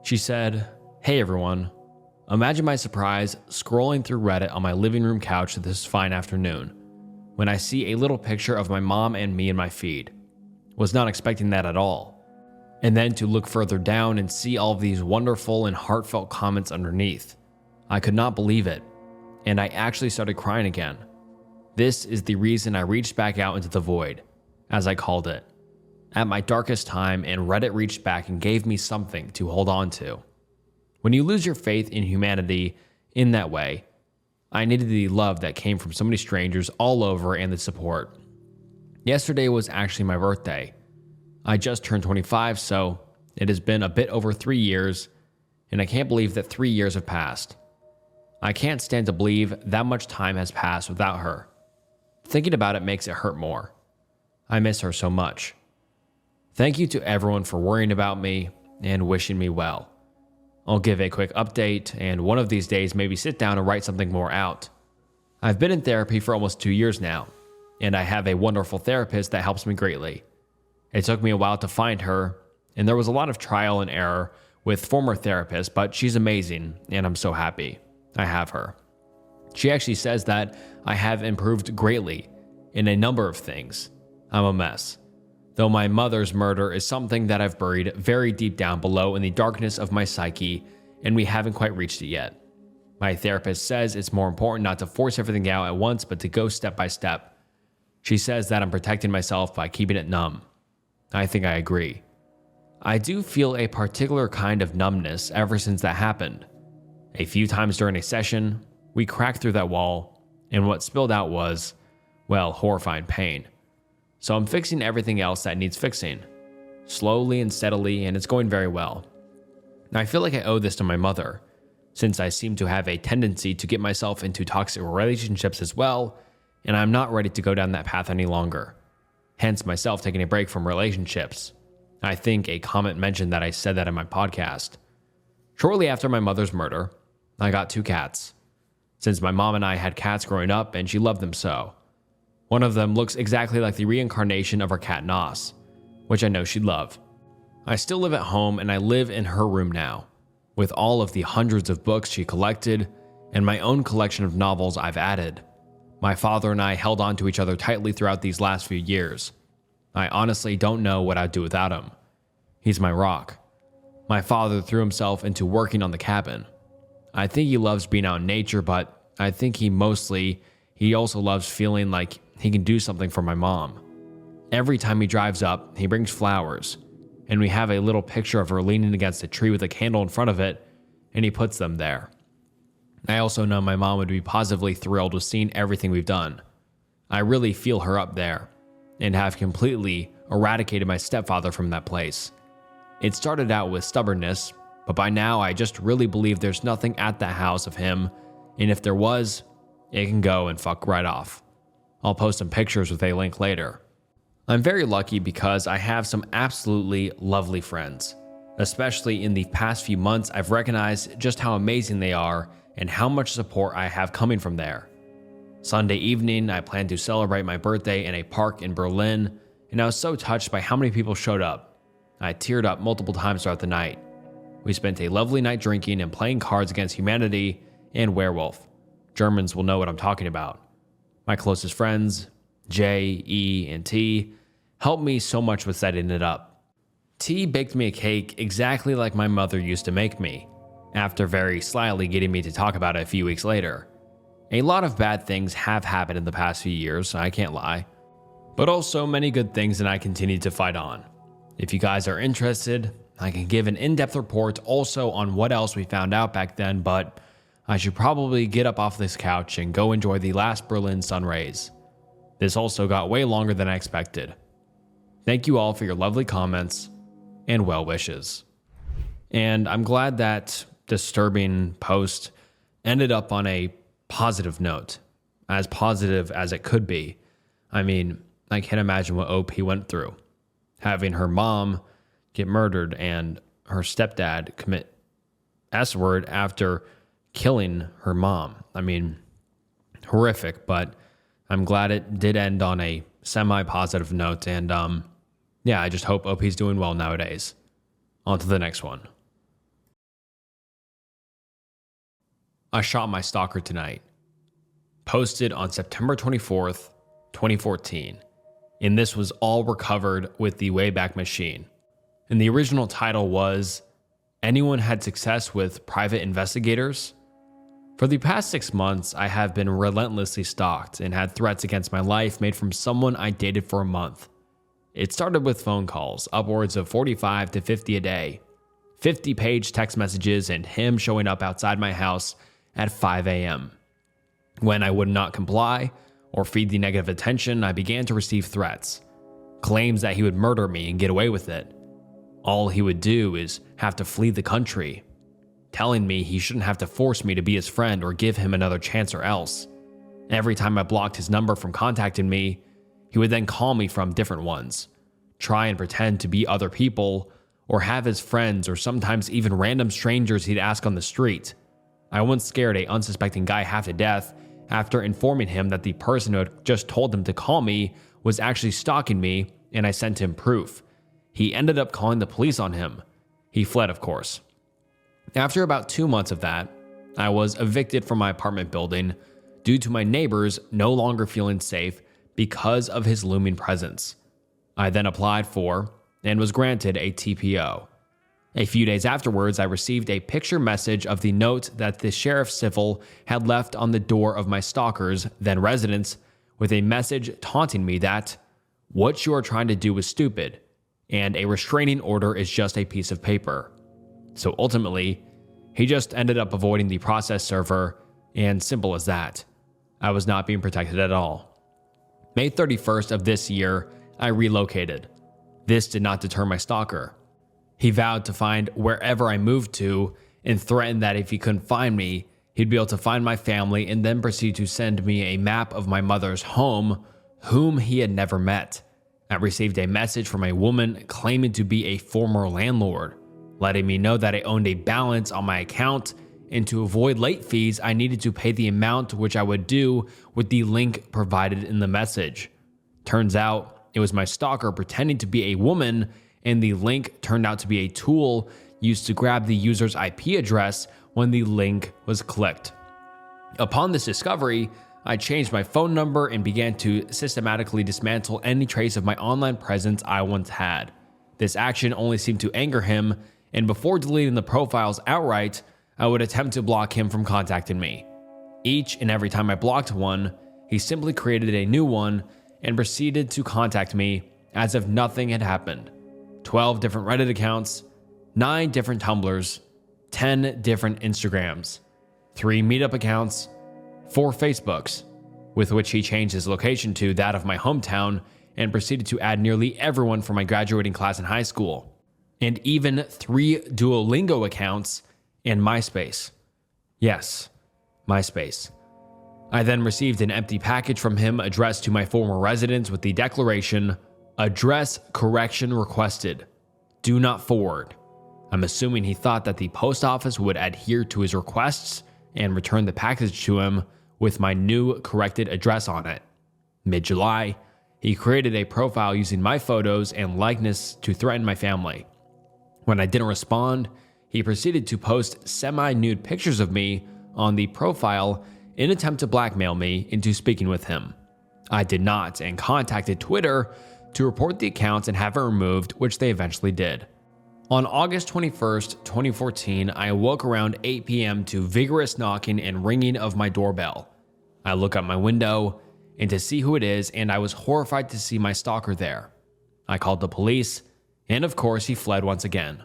She said, "Hey everyone. Imagine my surprise scrolling through Reddit on my living room couch this fine afternoon when I see a little picture of my mom and me in my feed. Was not expecting that at all. And then to look further down and see all of these wonderful and heartfelt comments underneath. I could not believe it, and I actually started crying again. This is the reason I reached back out into the void, as I called it, at my darkest time, and Reddit reached back and gave me something to hold on to. When you lose your faith in humanity in that way, I needed the love that came from so many strangers all over and the support. Yesterday was actually my birthday. I just turned 25, so it has been a bit over 3 years, and I can't believe that 3 years have passed. I can't stand to believe that much time has passed without her. Thinking about it makes it hurt more. I miss her so much. Thank you to everyone for worrying about me and wishing me well. I'll give a quick update, and one of these days maybe sit down and write something more out. I've been in therapy for almost 2 years now, and I have a wonderful therapist that helps me greatly. It took me a while to find her, and there was a lot of trial and error with former therapists, but she's amazing, and I'm so happy I have her. She actually says that I have improved greatly in a number of things. I'm a mess. Though my mother's murder is something that I've buried very deep down below in the darkness of my psyche, and we haven't quite reached it yet. My therapist says it's more important not to force everything out at once, but to go step by step. She says that I'm protecting myself by keeping it numb. I think I agree. I do feel a particular kind of numbness ever since that happened. A few times during a session, we cracked through that wall, and what spilled out was, well, horrifying pain. So I'm fixing everything else that needs fixing, slowly and steadily, and it's going very well. I feel like I owe this to my mother, since I seem to have a tendency to get myself into toxic relationships as well, and I'm not ready to go down that path any longer. Hence myself taking a break from relationships. I think a comment mentioned that I said that in my podcast. Shortly after my mother's murder, I got 2 cats. Since my mom and I had cats growing up and she loved them so. One of them looks exactly like the reincarnation of our cat Nos, which I know she'd love. I still live at home and I live in her room now, with all of the hundreds of books she collected and my own collection of novels I've added. My father and I held on to each other tightly throughout these last few years. I honestly don't know what I'd do without him. He's my rock. My father threw himself into working on the cabin. I think he loves being out in nature, but I think he also loves feeling like he can do something for my mom. Every time he drives up, he brings flowers, and we have a little picture of her leaning against a tree with a candle in front of it, and he puts them there. I also know my mom would be positively thrilled with seeing everything we've done. I really feel her up there, and have completely eradicated my stepfather from that place. It started out with stubbornness, but by now I just really believe there's nothing at that house of him, and if there was, it can go and fuck right off. I'll post some pictures with a link later. I'm very lucky because I have some absolutely lovely friends. Especially in the past few months, I've recognized just how amazing they are and how much support I have coming from there. Sunday evening, I planned to celebrate my birthday in a park in Berlin, and I was so touched by how many people showed up. I teared up multiple times throughout the night. We spent a lovely night drinking and playing Cards Against Humanity and Werewolf. Germans will know what I'm talking about. My closest friends, J, E, and T, helped me so much with setting it up. T baked me a cake exactly like my mother used to make me, after very slyly getting me to talk about it a few weeks later. A lot of bad things have happened in the past few years, I can't lie, but also many good things, and I continue to fight on. If you guys are interested, I can give an in-depth report also on what else we found out back then, but I should probably get up off this couch and go enjoy the last Berlin sun rays. This also got way longer than I expected. Thank you all for your lovely comments and well wishes. And I'm glad that disturbing post ended up on a positive note, as positive as it could be. I mean, I can't imagine what OP went through. Having her mom get murdered and her stepdad commit S-word after killing her mom. I mean, horrific, but I'm glad it did end on a semi-positive note. And yeah, I just hope OP's doing well nowadays. On to the next one. I shot my stalker tonight. Posted on September 24th, 2014. And this was all recovered with the Wayback Machine. And the original title was, Anyone Had Success with Private Investigators? For the past 6 months, I have been relentlessly stalked and had threats against my life made from someone I dated for a month. It started with phone calls, upwards of 45 to 50 a day, 50-page text messages, and him showing up outside my house at 5 a.m. When I would not comply or feed the negative attention, I began to receive threats, claims that he would murder me and get away with it. All he would do is have to flee the country, telling me he shouldn't have to force me to be his friend or give him another chance or else. Every time I blocked his number from contacting me, he would then call me from different ones, try and pretend to be other people, or have his friends or sometimes even random strangers he'd ask on the street. I once scared an unsuspecting guy half to death after informing him that the person who had just told him to call me was actually stalking me, and I sent him proof. He ended up calling the police on him. He fled, of course. After about 2 months of that, I was evicted from my apartment building due to my neighbors no longer feeling safe because of his looming presence. I then applied for and was granted a TPO. A few days afterwards, I received a picture message of the note that the sheriff's civil had left on the door of my stalker's then residence with a message taunting me that what you are trying to do is stupid and a restraining order is just a piece of paper. So ultimately, he just ended up avoiding the process server, and simple as that. I was not being protected at all. May 31st of this year, I relocated. This did not deter my stalker. He vowed to find wherever I moved to and threatened that if he couldn't find me, he'd be able to find my family and then proceed to send me a map of my mother's home, whom he had never met. I received a message from a woman claiming to be a former landlord, letting me know that I owned a balance on my account, and to avoid late fees, I needed to pay the amount, which I would do with the link provided in the message. Turns out, it was my stalker pretending to be a woman, and the link turned out to be a tool used to grab the user's IP address when the link was clicked. Upon this discovery, I changed my phone number and began to systematically dismantle any trace of my online presence I once had. This action only seemed to anger him, and before deleting the profiles outright, I would attempt to block him from contacting me. Each and every time I blocked one, he simply created a new one and proceeded to contact me as if nothing had happened. 12 different Reddit accounts, 9 different Tumblrs, 10 different Instagrams, 3 Meetup accounts, 4 Facebooks, with which he changed his location to that of my hometown and proceeded to add nearly everyone from my graduating class in high school, and even 3 Duolingo accounts and MySpace. Yes, MySpace. I then received an empty package from him addressed to my former residence with the declaration, "Address correction requested. Do not forward." I'm assuming he thought that the post office would adhere to his requests and return the package to him with my new corrected address on it. Mid-July, he created a profile using my photos and likeness to threaten my family. When I didn't respond, he proceeded to post semi-nude pictures of me on the profile in an attempt to blackmail me into speaking with him. I did not and contacted Twitter to report the accounts and have it removed, which they eventually did. On August 21st, 2014, I awoke around 8 p.m. to vigorous knocking and ringing of my doorbell. I look out my window and to see who it is, and I was horrified to see my stalker there. I called the police, and of course he fled once again.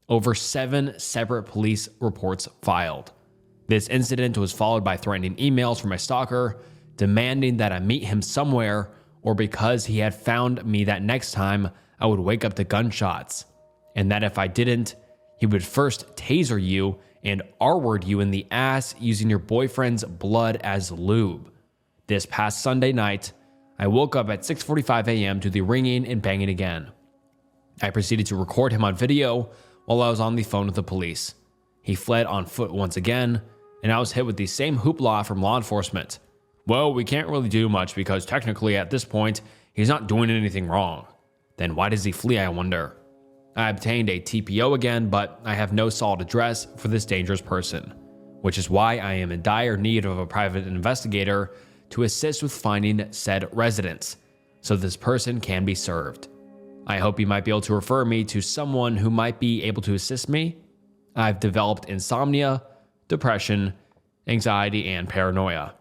Over 7 separate police reports filed. This incident was followed by threatening emails from my stalker, demanding that I meet him somewhere, or because he had found me that next time I would wake up to gunshots, and that if I didn't, he would first taser you and R-word you in the ass using your boyfriend's blood as lube. This past Sunday night, I woke up at 6:45 a.m. to the ringing and banging again. I proceeded to record him on video while I was on the phone with the police. He fled on foot once again, and I was hit with the same hoopla from law enforcement. Well, we can't really do much because technically at this point, he's not doing anything wrong. Then why does he flee, I wonder? I obtained a TPO again, but I have no solid address for this dangerous person, which is why I am in dire need of a private investigator to assist with finding said residence, so this person can be served. I hope you might be able to refer me to someone who might be able to assist me. I've developed insomnia, depression, anxiety, and paranoia.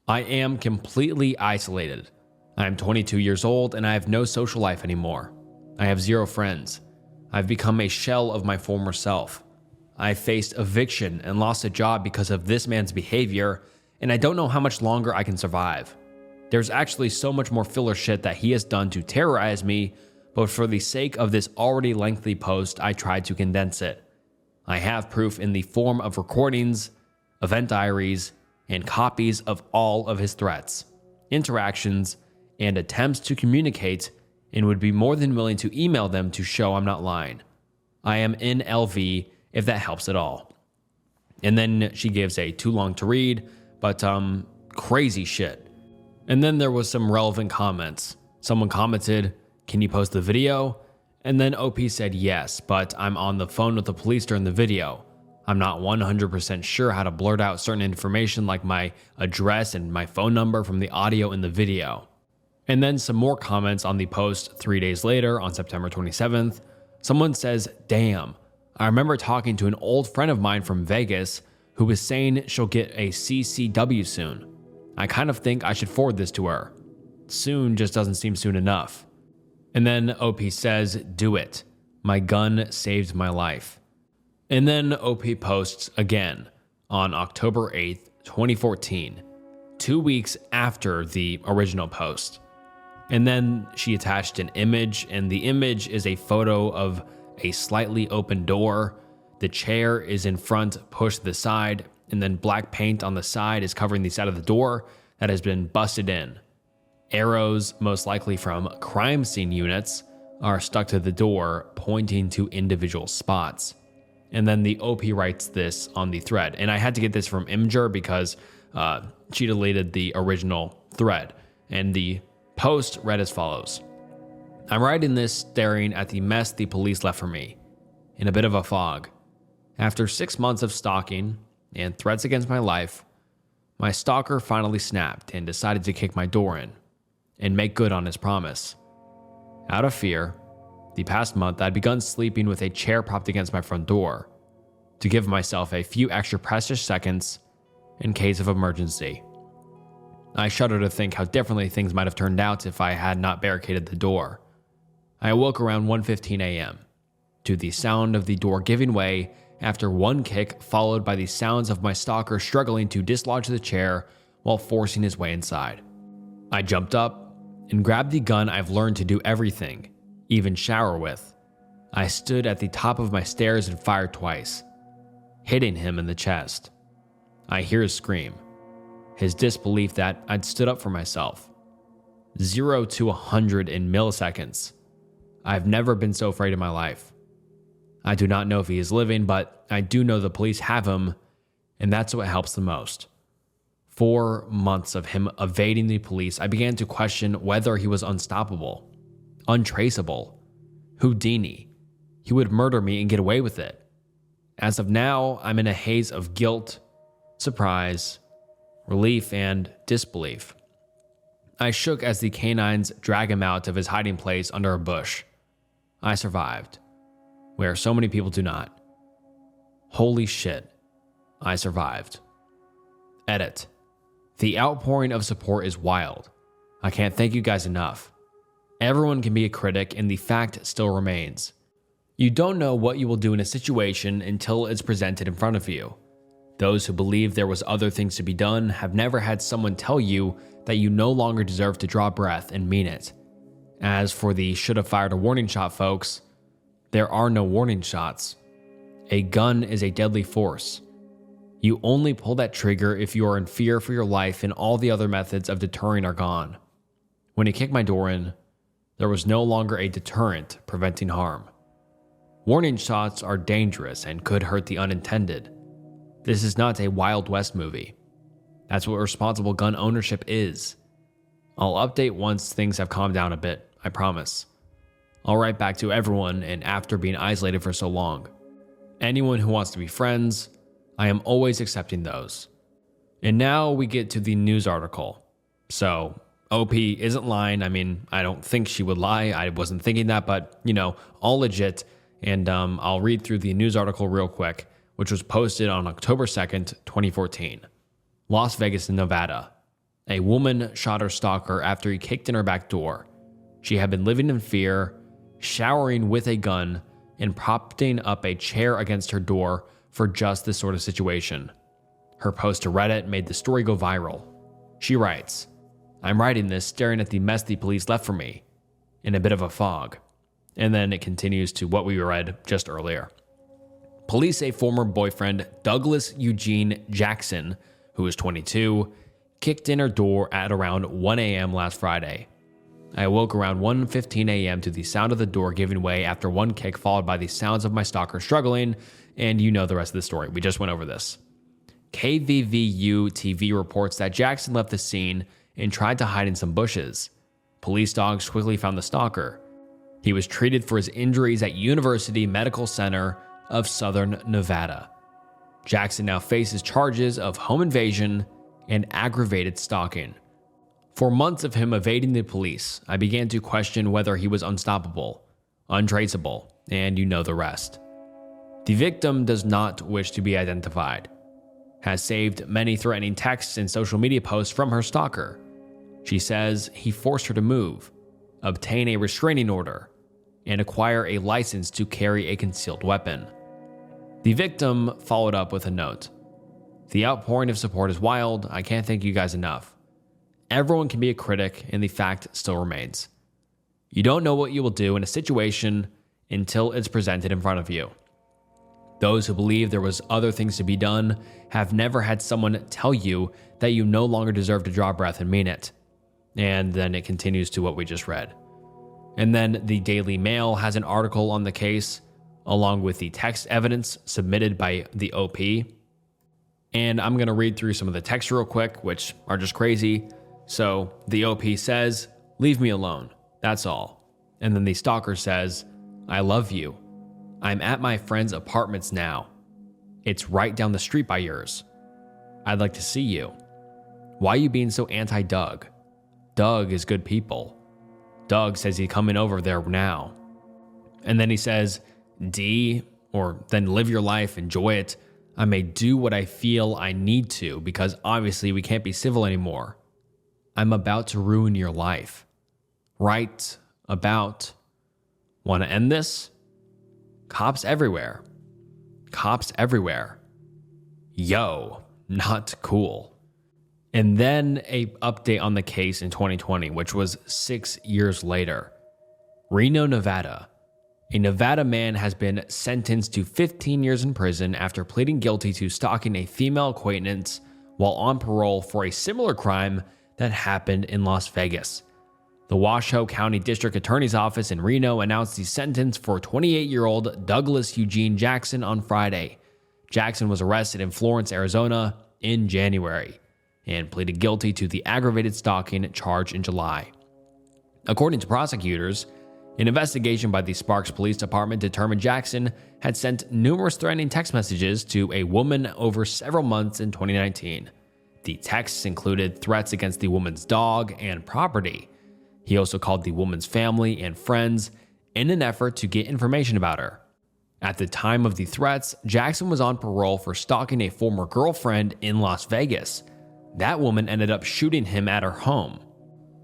I am completely isolated. I am 22 years old and I have no social life anymore. I have 0 friends. I've become a shell of my former self. I faced eviction and lost a job because of this man's behavior, and I don't know how much longer I can survive. There's actually so much more filler shit that he has done to terrorize me, but for the sake of this already lengthy post, I tried to condense it. I have proof in the form of recordings, event diaries, and copies of all of his threats, interactions, and attempts to communicate, and would be more than willing to email them to show I'm not lying. I am in LV if that helps at all. And then she gives a too long to read, but crazy shit. And then there was some relevant comments. Someone commented, "Can you post the video?" And then OP said yes, but I'm on the phone with the police during the video. I'm not 100% sure how to blurt out certain information like my address and my phone number from the audio in the video. And then some more comments on the post 3 days later on September 27th. Someone says, "Damn, I remember talking to an old friend of mine from Vegas who was saying she'll get a CCW soon. I kind of think I should forward this to her. soon just doesn't seem soon enough. And then OP says, "Do it. My gun saved my life." And then OP posts again on October 8th, 2014, 2 weeks after the original post. And then she attached an image, and the image is a photo of a slightly open door. The chair is in front, pushed to the side, and then black paint on the side is covering the side of the door that has been busted in. Arrows, most likely from crime scene units, are stuck to the door, pointing to individual spots. And then the OP writes this on the thread. And I had to get this from Imgur because she deleted the original thread. And the post read as follows: "I'm writing this staring at the mess the police left for me, in a bit of a fog. After 6 months of stalking and threats against my life, my stalker finally snapped and decided to kick my door in and make good on his promise. Out of fear, the past month I'd begun sleeping with a chair propped against my front door to give myself a few extra precious seconds in case of emergency. I shudder to think how differently things might have turned out if I had not barricaded the door. I awoke around 1:15 a.m. to the sound of the door giving way after one kick, followed by the sounds of my stalker struggling to dislodge the chair while forcing his way inside. I jumped up and grabbed the gun I've learned to do everything, even shower with. I stood at the top of my stairs and fired twice, hitting him in the chest. I hear his scream, his disbelief that I'd stood up for myself. 0 to 100 in milliseconds. I've never been so afraid in my life. I do not know if he is living, but I do know the police have him, and that's what helps the most. 4 months of him evading the police, I began to question whether he was unstoppable, untraceable, Houdini. He would murder me and get away with it. As of now, I'm in a haze of guilt, surprise, relief, and disbelief. I shook as the canines drag him out of his hiding place under a bush. I survived, where so many people do not. Holy shit, I survived." Edit. The outpouring of support is wild. I can't thank you guys enough. Everyone can be a critic, and the fact still remains. You don't know what you will do in a situation until it's presented in front of you. Those who believe there was other things to be done have never had someone tell you that you no longer deserve to draw breath and mean it. As for the should have fired a warning shot folks, there are no warning shots. A gun is a deadly force. You only pull that trigger if you are in fear for your life and all the other methods of deterring are gone. When he kicked my door in, there was no longer a deterrent preventing harm. Warning shots are dangerous and could hurt the unintended. This is not a Wild West movie. That's what responsible gun ownership is. I'll update once things have calmed down a bit, I promise. I'll write back to everyone, and after being isolated for so long. Anyone who wants to be friends, I am always accepting those. And now we get to the news article. So, OP isn't lying. I mean, I don't think she would lie. I wasn't thinking that, but, all legit. And I'll read through the news article real quick, which was posted on October 2nd, 2014. Las Vegas, Nevada. A woman shot her stalker after he kicked in her back door. She had been living in fear, showering with a gun, and propping up a chair against her door for just this sort of situation. Her post to Reddit made the story go viral. She writes, "I'm writing this staring at the mess the police left for me, in a bit of a fog." And then it continues to what we read just earlier. Police say former boyfriend Douglas Eugene Jackson, who is 22, kicked in her door at around 1 a.m. last Friday. I awoke around 1:15 a.m. to the sound of the door giving way after one kick, followed by the sounds of my stalker struggling, and you know the rest of the story. We just went over this. KVVU TV reports that Jackson left the scene and tried to hide in some bushes. Police dogs quickly found the stalker. He was treated for his injuries at University Medical Center of Southern Nevada. Jackson now faces charges of home invasion and aggravated stalking. For months of him evading the police, I began to question whether he was unstoppable, untraceable, and you know the rest. The victim does not wish to be identified, has saved many threatening texts and social media posts from her stalker. She says he forced her to move, obtain a restraining order, and acquire a license to carry a concealed weapon. The victim followed up with a note. The outpouring of support is wild. I can't thank you guys enough. Everyone can be a critic, and the fact still remains. You don't know what you will do in a situation until it's presented in front of you. Those who believe there was other things to be done have never had someone tell you that you no longer deserve to draw breath and mean it. And then it continues to what we just read. And then the Daily Mail has an article on the case, along with the text evidence submitted by the OP. And I'm going to read through some of the text real quick, which are just crazy. So the OP says, "Leave me alone. That's all." And then the stalker says, "I love you. I'm at my friend's apartments now. It's right down the street by yours. I'd like to see you. Why you being so anti-Doug? Doug is good people. Doug says he's coming over there now." And then he says, "D, or then live your life, enjoy it. I may do what I feel I need to because obviously we can't be civil anymore. I'm about to ruin your life. Right about. Want to end this? Cops everywhere. Cops everywhere. Yo, not cool." And then a update on the case in 2020, which was 6 years later. Reno, Nevada. A Nevada man has been sentenced to 15 years in prison after pleading guilty to stalking a female acquaintance while on parole for a similar crime that happened in Las Vegas. The Washoe County District Attorney's Office in Reno announced the sentence for 28-year-old Douglas Eugene Jackson on Friday. Jackson was arrested in Florence, Arizona in January and pleaded guilty to the aggravated stalking charge in July. According to prosecutors, an investigation by the Sparks Police Department determined Jackson had sent numerous threatening text messages to a woman over several months in 2019. The texts included threats against the woman's dog and property. He also called the woman's family and friends in an effort to get information about her. At the time of the threats, Jackson was on parole for stalking a former girlfriend in Las Vegas. That woman ended up shooting him at her home.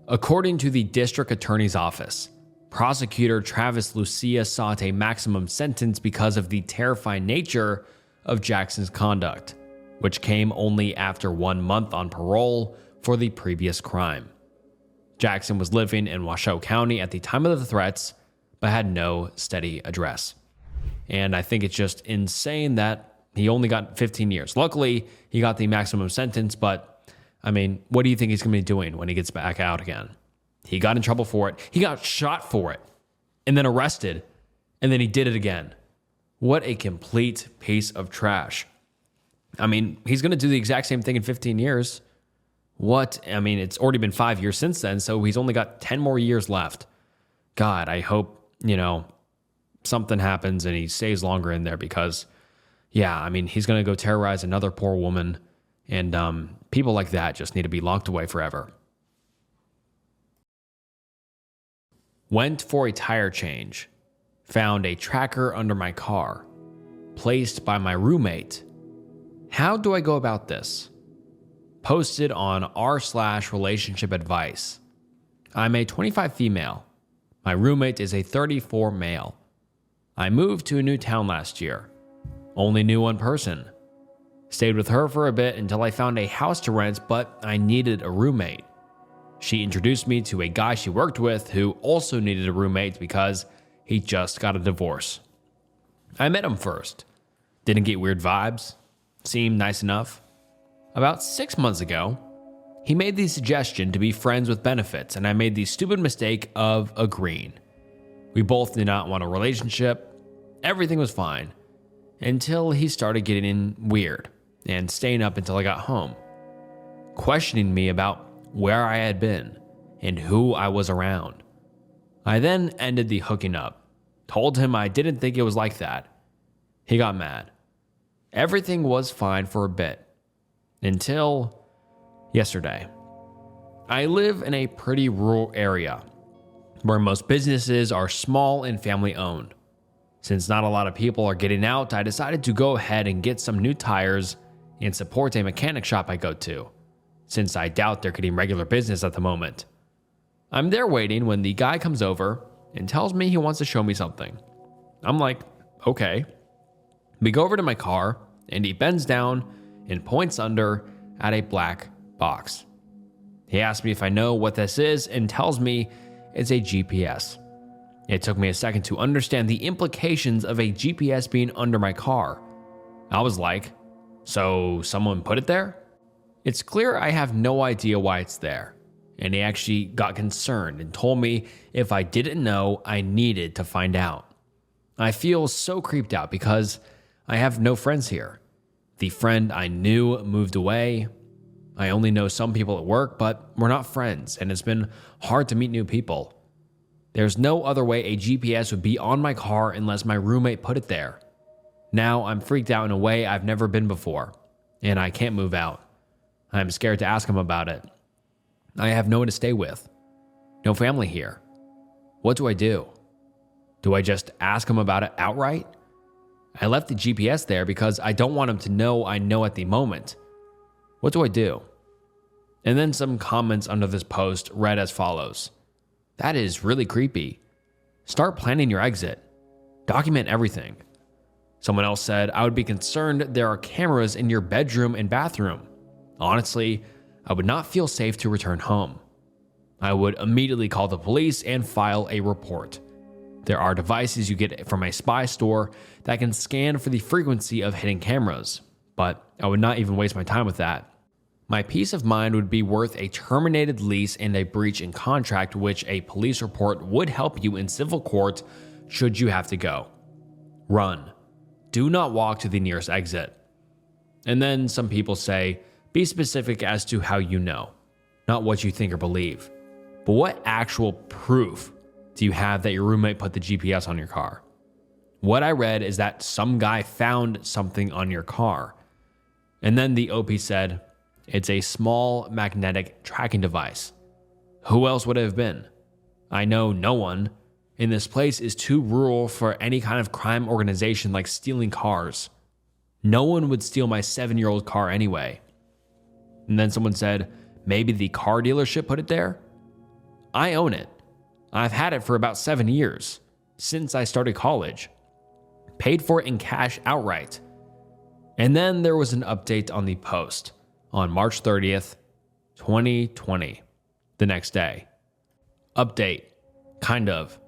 According to the district attorney's office, prosecutor Travis Lucia sought a maximum sentence because of the terrifying nature of Jackson's conduct, which came only after 1 month on parole for the previous crime. Jackson was living in Washoe County at the time of the threats, but had no steady address. And I think it's just insane that he only got 15 years. Luckily, he got the maximum sentence, but I mean, what do you think he's going to be doing when he gets back out again? He got in trouble for it. He got shot for it and then arrested, and then he did it again. What a complete piece of trash. I mean, he's going to do the exact same thing in 15 years. What? I mean, it's already been 5 years since then, so he's only got 10 more years left. God, I hope, something happens and he stays longer in there because, yeah, I mean, he's going to go terrorize another poor woman, and people like that just need to be locked away forever. Went for a tire change. Found a tracker under my car. Placed by my roommate. How do I go about this? Posted on r/relationship advice. I'm a 25 female. My roommate is a 34 male. I moved to a new town last year. Only knew one person. Stayed with her for a bit until I found a house to rent, but I needed a roommate. She introduced me to a guy she worked with who also needed a roommate because he just got a divorce. I met him first. Didn't get weird vibes. Seemed nice enough. About 6 months ago, he made the suggestion to be friends with benefits, and I made the stupid mistake of agreeing. We both did not want a relationship. Everything was fine until he started getting weird and staying up until I got home, questioning me about where I had been and who I was around. I then ended the hooking up, told him I didn't think it was like that. He got mad. Everything was fine for a bit until yesterday. I live in a pretty rural area where most businesses are small and family owned. Since not a lot of people are getting out, I decided to go ahead and get some new tires and support a mechanic shop I go to. since I doubt they're getting regular business at the moment. I'm there waiting when the guy comes over and tells me he wants to show me something. I'm like, okay. We go over to my car, and he bends down and points under at a black box. He asks me if I know what this is and tells me it's a GPS. It took me a second to understand the implications of a GPS being under my car. I was like, so someone put it there? It's clear I have no idea why it's there. And he actually got concerned and told me if I didn't know, I needed to find out. I feel so creeped out because I have no friends here. The friend I knew moved away. I only know some people at work, but we're not friends, and it's been hard to meet new people. There's no other way a GPS would be on my car unless my roommate put it there. Now I'm freaked out in a way I've never been before, and I can't move out. I'm scared to ask him about it. I have no one to stay with. No family here. What do I do? Do I just ask him about it outright? I left the GPS there because I don't want him to know I know at the moment. What do I do? And then some comments under this post read as follows. That is really creepy. Start planning your exit. Document everything. Someone else said, I would be concerned there are cameras in your bedroom and bathroom. Honestly, I would not feel safe to return home. I would immediately call the police and file a report. There are devices you get from a spy store that can scan for the frequency of hidden cameras, but I would not even waste my time with that. My peace of mind would be worth a terminated lease and a breach in contract, which a police report would help you in civil court should you have to go. Run. Do not walk to the nearest exit. And then some people say, be specific as to how you know, not what you think or believe. But what actual proof do you have that your roommate put the GPS on your car? What I read is that some guy found something on your car. And then the OP said, it's a small magnetic tracking device. Who else would it have been? I know no one. And this place is too rural for any kind of crime organization like stealing cars. No one would steal my 7-year-old car anyway. And then someone said, maybe the car dealership put it there? I own it. I've had it for about 7 years, since I started college. Paid for it in cash outright. And then there was an update on the post on March 30th, 2020, the next day. Update, kind of.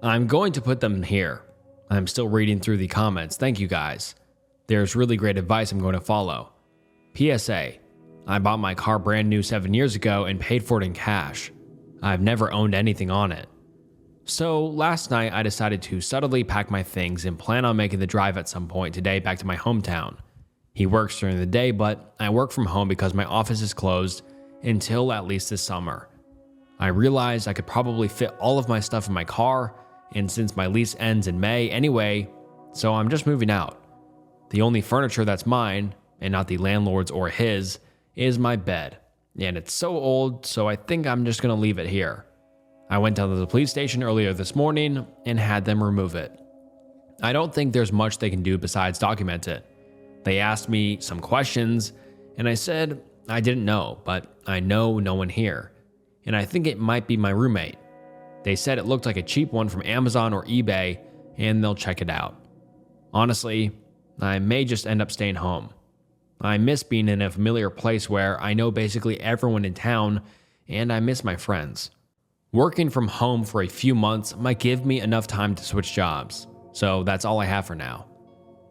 I'm going to put them here. I'm still reading through the comments. Thank you guys. There's really great advice I'm going to follow. PSA, I bought my car brand new 7 years ago and paid for it in cash. I've never owned anything on it. So last night I decided to subtly pack my things and plan on making the drive at some point today back to my hometown. He works during the day, but I work from home because my office is closed until at least this summer. I realized I could probably fit all of my stuff in my car, and since my lease ends in May anyway, so I'm just moving out. The only furniture that's mine, and not the landlord's or his, is my bed, and it's so old, so I think I'm just gonna leave it here. I went down to the police station earlier this morning and had them remove it. I don't think there's much they can do besides document it. They asked me some questions, and I said I didn't know, but I know no one here, and I think it might be my roommate. They said it looked like a cheap one from Amazon or eBay, and they'll check it out. Honestly, I may just end up staying home. I miss being in a familiar place where I know basically everyone in town, and I miss my friends. Working from home for a few months might give me enough time to switch jobs, so that's all I have for now.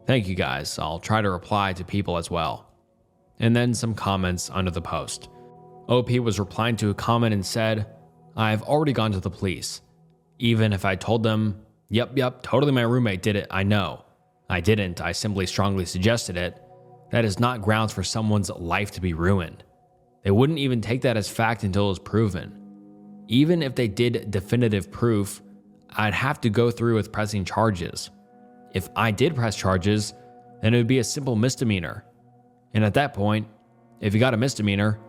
Thank you guys, I'll try to reply to people as well. And then some comments under the post. OP was replying to a comment and said, I've already gone to the police. Even if I told them, yep, totally my roommate did it, I know. I didn't, I simply strongly suggested it. That is not grounds for someone's life to be ruined. They wouldn't even take that as fact until it was proven. Even if they did definitive proof, I'd have to go through with pressing charges. If I did press charges, then it would be a simple misdemeanor. And at that point, if you got a misdemeanor,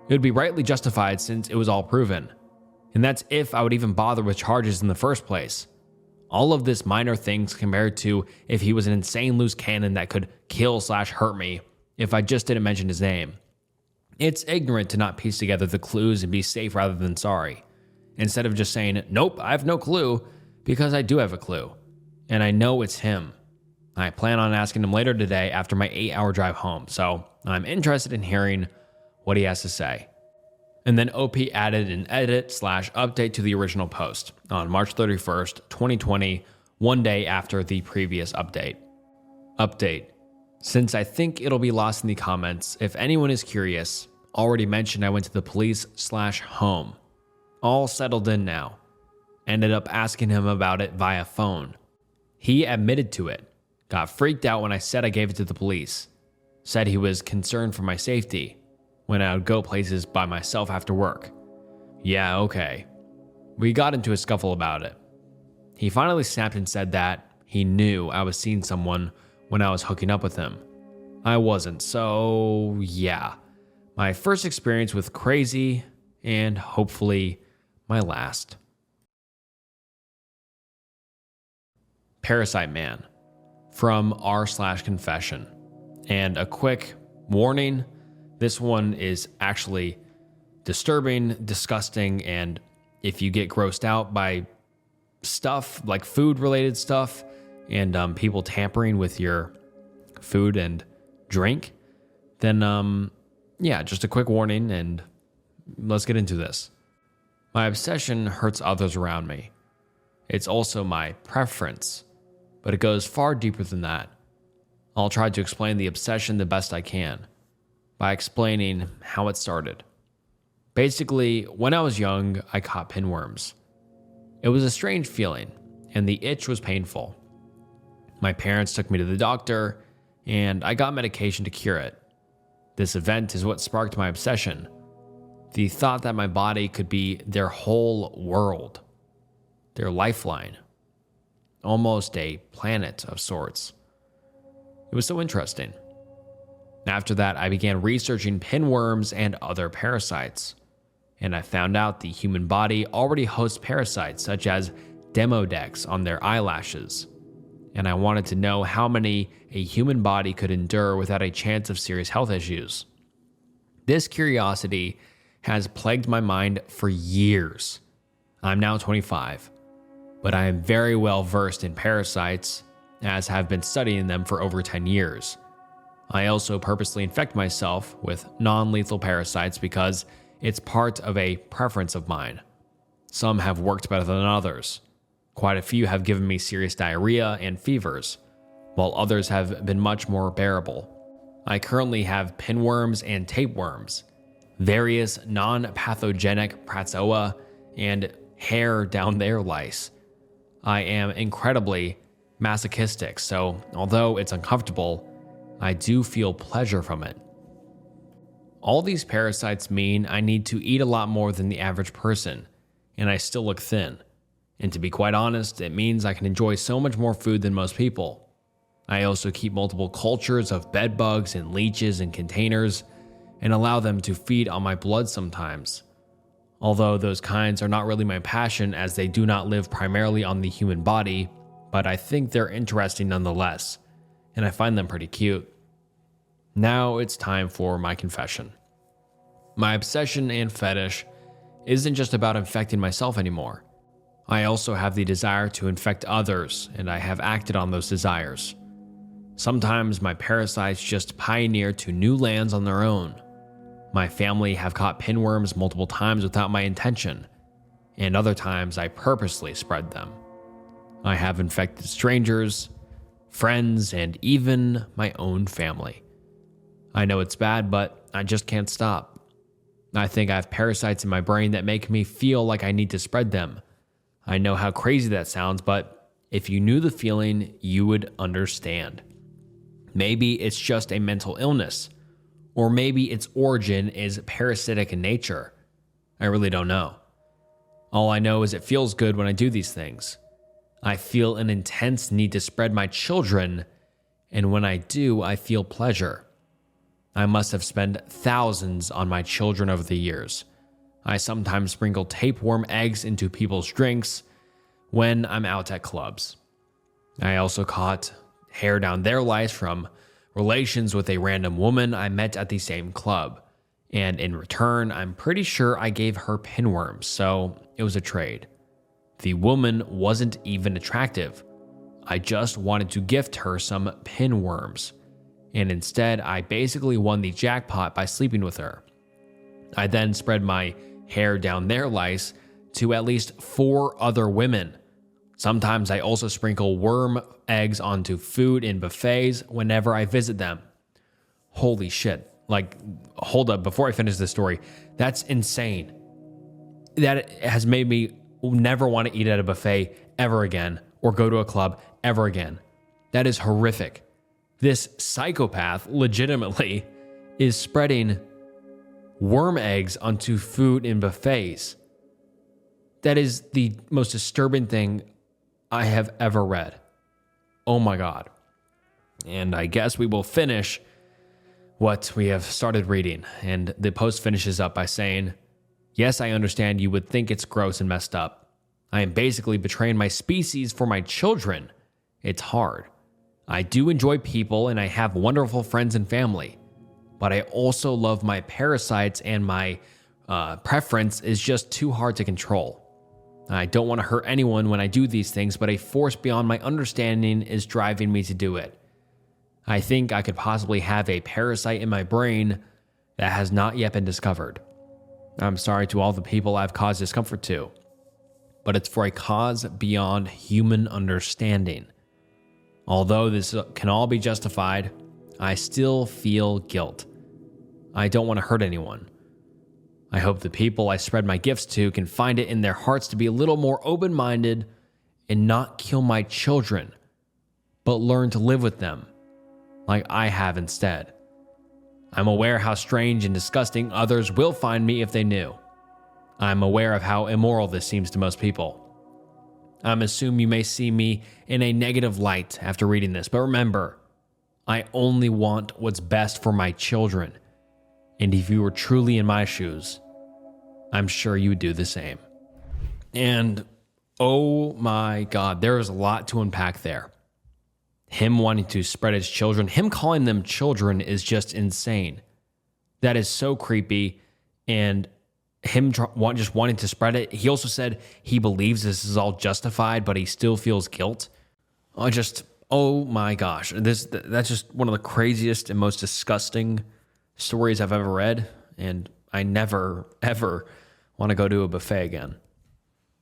it would be rightly justified since it was all proven. And that's if I would even bother with charges in the first place. All of this minor things compared to if he was an insane loose cannon that could kill/hurt me if I just didn't mention his name. It's ignorant to not piece together the clues and be safe rather than sorry, instead of just saying, nope, I have no clue, because I do have a clue, and I know it's him. I plan on asking him later today after my 8-hour drive home, so I'm interested in hearing what he has to say. And then OP added an edit/update to the original post on March 31st, 2020, one day after the previous update. Update. Since I think it'll be lost in the comments, if anyone is curious, already mentioned I went to the police/home. All settled in now. Ended up asking him about it via phone. He admitted to it. Got freaked out when I said I gave it to the police. Said he was concerned for my safety when I would go places by myself after work. Yeah, okay. We got into a scuffle about it. He finally snapped and said that he knew I was seeing someone when I was hooking up with him. I wasn't, so yeah. My first experience with crazy, and hopefully my last. Parasite Man from r/confession. And a quick warning, this one is actually disturbing, disgusting, and if you get grossed out by stuff like food-related stuff and people tampering with your food and drink, then yeah, just a quick warning, and let's get into this. My obsession hurts others around me. It's also my preference, but it goes far deeper than that. I'll try to explain the obsession the best I can by explaining how it started. Basically, when I was young, I caught pinworms. It was a strange feeling, and the itch was painful. My parents took me to the doctor, and I got medication to cure it. This event is what sparked my obsession. The thought that my body could be their whole world, their lifeline, almost a planet of sorts. It was so interesting. After that, I began researching pinworms and other parasites, and I found out the human body already hosts parasites such as Demodex on their eyelashes, and I wanted to know how many a human body could endure without a chance of serious health issues. This curiosity has plagued my mind for years. I'm now 25, but I am very well versed in parasites, as have been studying them for over 10 years. I also purposely infect myself with non-lethal parasites because it's part of a preference of mine. Some have worked better than others. Quite a few have given me serious diarrhea and fevers, while others have been much more bearable. I currently have pinworms and tapeworms, various non-pathogenic Pratzoa, and hair down there lice. I am incredibly masochistic, so although it's uncomfortable, I do feel pleasure from it. All these parasites mean I need to eat a lot more than the average person, and I still look thin. And to be quite honest, it means I can enjoy so much more food than most people. I also keep multiple cultures of bed bugs and leeches in containers and allow them to feed on my blood sometimes. Although those kinds are not really my passion as they do not live primarily on the human body, but I think they're interesting nonetheless, and I find them pretty cute. Now it's time for my confession. My obsession and fetish isn't just about infecting myself anymore. I also have the desire to infect others, and I have acted on those desires. Sometimes my parasites just pioneer to new lands on their own. My family have caught pinworms multiple times without my intention, and other times I purposely spread them. I have infected strangers, friends, and even my own family. I know it's bad, but I just can't stop. I think I have parasites in my brain that make me feel like I need to spread them. I know how crazy that sounds, but if you knew the feeling, you would understand. Maybe it's just a mental illness, or maybe its origin is parasitic in nature. I really don't know. All I know is it feels good when I do these things. I feel an intense need to spread my children, and when I do, I feel pleasure. I must have spent thousands on my children over the years. I sometimes sprinkle tapeworm eggs into people's drinks when I'm out at clubs. I also caught hair down their lice from relations with a random woman I met at the same club, And in return, I'm pretty sure I gave her pinworms, so it was a trade. The woman wasn't even attractive. I just wanted to gift her some pinworms. And instead, I basically won the jackpot by sleeping with her. I then spread my hair down their lice to at least 4 other women. Sometimes I also sprinkle worm eggs onto food in buffets whenever I visit them. Holy shit. Like, hold up, before I finish this story, that's insane. That has made me never want to eat at a buffet ever again or go to a club ever again. That is horrific. This psychopath legitimately is spreading worm eggs onto food in buffets. That is the most disturbing thing I have ever read. Oh my God. And I guess we will finish what we have started reading. And the post finishes up by saying, "Yes, I understand you would think it's gross and messed up. I am basically betraying my species for my children. It's hard. I do enjoy people and I have wonderful friends and family, but I also love my parasites and my preference is just too hard to control. I don't want to hurt anyone when I do these things, but a force beyond my understanding is driving me to do it. I think I could possibly have a parasite in my brain that has not yet been discovered. I'm sorry to all the people I've caused discomfort to, but it's for a cause beyond human understanding. Although this can all be justified, I still feel guilt. I don't want to hurt anyone. I hope the people I spread my gifts to can find it in their hearts to be a little more open-minded and not kill my children, but learn to live with them like I have instead. I'm aware how strange and disgusting others will find me if they knew. I'm aware of how immoral this seems to most people. I'm assuming you may see me in a negative light after reading this, but remember, I only want what's best for my children. And if you were truly in my shoes, I'm sure you would do the same." And oh my God, there is a lot to unpack there. Him wanting to spread his children, him calling them children is just insane. That is so creepy. And him just wanting to spread it. He also said he believes this is all justified, but he still feels guilt. Oh my gosh. That's just one of the craziest and most disgusting stories I've ever read. And I never, ever want to go to a buffet again.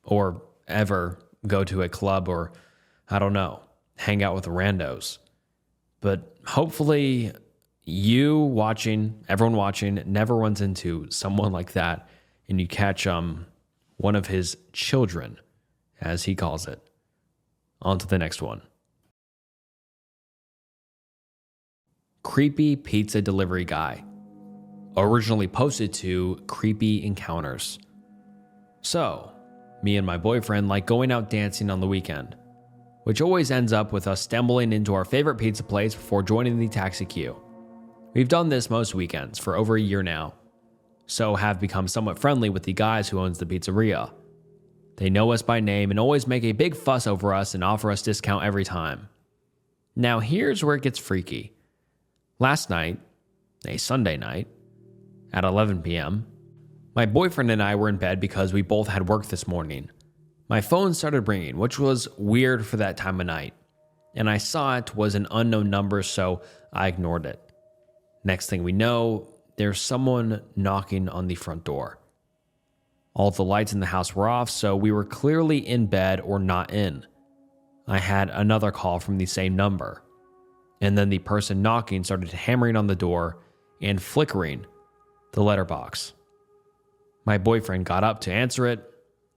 Or ever go to a club or, I don't know, hang out with randos. But hopefully you watching, everyone watching, never runs into someone like that and you catch one of his children, as he calls it. On to the next one. Creepy pizza delivery guy. Originally posted to Creepy Encounters. So, me and my boyfriend like going out dancing on the weekend, which always ends up with us stumbling into our favorite pizza place before joining the taxi queue. We've done this most weekends for over a year now, so have become somewhat friendly with the guys who owns the pizzeria. They know us by name and always make a big fuss over us and offer us discount every time. Now here's where it gets freaky. Last night, a Sunday night, at 11 p.m., my boyfriend and I were in bed because we both had work this morning. My phone started ringing, which was weird for that time of night, and I saw it was an unknown number, so I ignored it. Next thing we know, there's someone knocking on the front door. All the lights in the house were off, so we were clearly in bed or not in. I had another call from the same number, and then the person knocking started hammering on the door and flickering the letterbox. My boyfriend got up to answer it,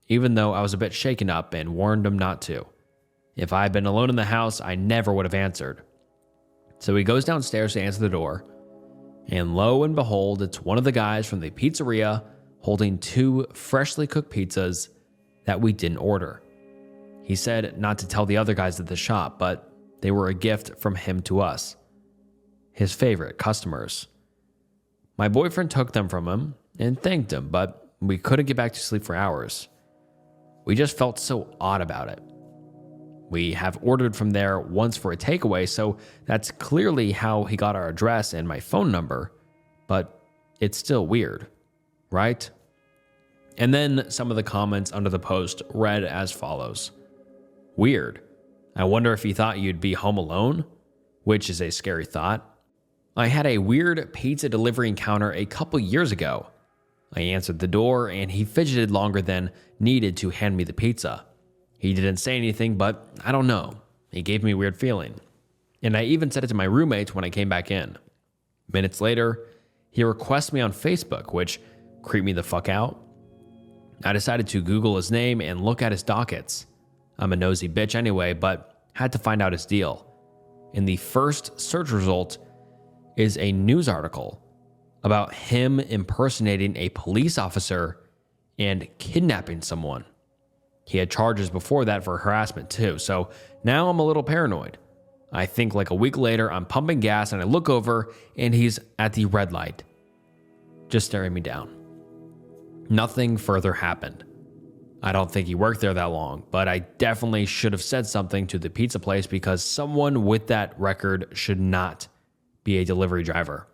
even though I was a bit shaken up and warned him not to. If I had been alone in the house, I never would have answered. So he goes downstairs to answer the door, and lo and behold, it's one of the guys from the pizzeria holding 2 freshly cooked pizzas that we didn't order. He said not to tell the other guys at the shop, but they were a gift from him to us, his favorite customers. My boyfriend took them from him and thanked him, but we couldn't get back to sleep for hours. We just felt so odd about it. We have ordered from there once for a takeaway, so that's clearly how he got our address and my phone number, but it's still weird, right? And then some of the comments under the post read as follows. Weird. I wonder if he thought you'd be home alone, which is a scary thought. I had a weird pizza delivery encounter a couple years ago. I answered the door and he fidgeted longer than needed to hand me the pizza. He didn't say anything, but I don't know. He gave me a weird feeling. And I even said it to my roommates when I came back in. Minutes later, he requests me on Facebook, which creeped me the fuck out. I decided to Google his name and look at his dockets. I'm a nosy bitch anyway, but had to find out his deal. And the first search result is a news article about him impersonating a police officer and kidnapping someone. He had charges before that for harassment too, so now I'm a little paranoid. I think like a week later, I'm pumping gas and I look over and he's at the red light, just staring me down. Nothing further happened. I don't think he worked there that long, but I definitely should have said something to the pizza place because someone with that record should not be a delivery driver.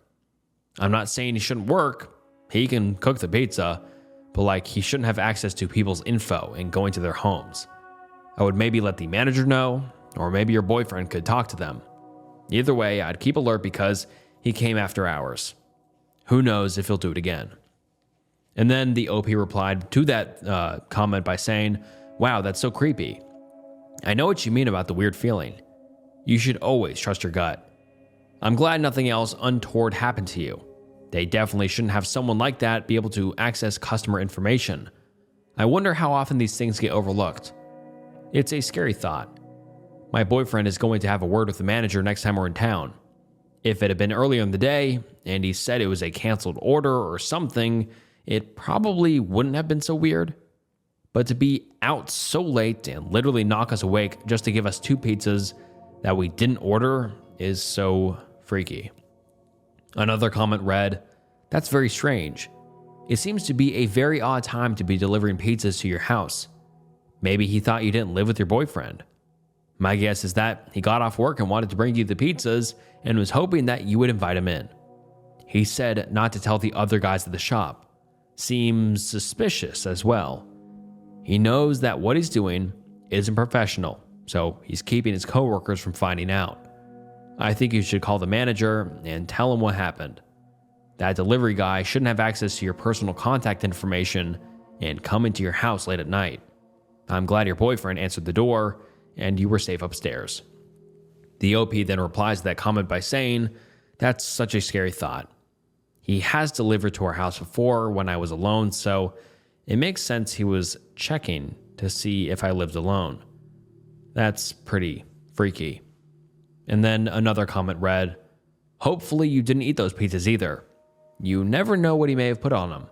I'm not saying he shouldn't work. He can cook the pizza, but like he shouldn't have access to people's info and going to their homes. I would maybe let the manager know, or maybe your boyfriend could talk to them. Either way, I'd keep alert because he came after hours. Who knows if he'll do it again. And then the OP replied to that comment by saying, wow, that's so creepy. I know what you mean about the weird feeling. You should always trust your gut. I'm glad nothing else untoward happened to you. They definitely shouldn't have someone like that be able to access customer information. I wonder how often these things get overlooked. It's a scary thought. My boyfriend is going to have a word with the manager next time we're in town. If it had been earlier in the day and he said it was a canceled order or something, it probably wouldn't have been so weird. But to be out so late and literally knock us awake just to give us 2 pizzas that we didn't order is so freaky. Another comment read, that's very strange. It seems to be a very odd time to be delivering pizzas to your house. Maybe he thought you didn't live with your boyfriend. My guess is that he got off work and wanted to bring you the pizzas and was hoping that you would invite him in. He said not to tell the other guys at the shop. Seems suspicious as well. He knows that what he's doing isn't professional, so he's keeping his coworkers from finding out. I think you should call the manager and tell him what happened. That delivery guy shouldn't have access to your personal contact information and come into your house late at night. I'm glad your boyfriend answered the door and you were safe upstairs. The OP then replies to that comment by saying, that's such a scary thought. He has delivered to our house before when I was alone, so it makes sense he was checking to see if I lived alone. That's pretty freaky. And then another comment read, hopefully you didn't eat those pizzas either. You never know what he may have put on them.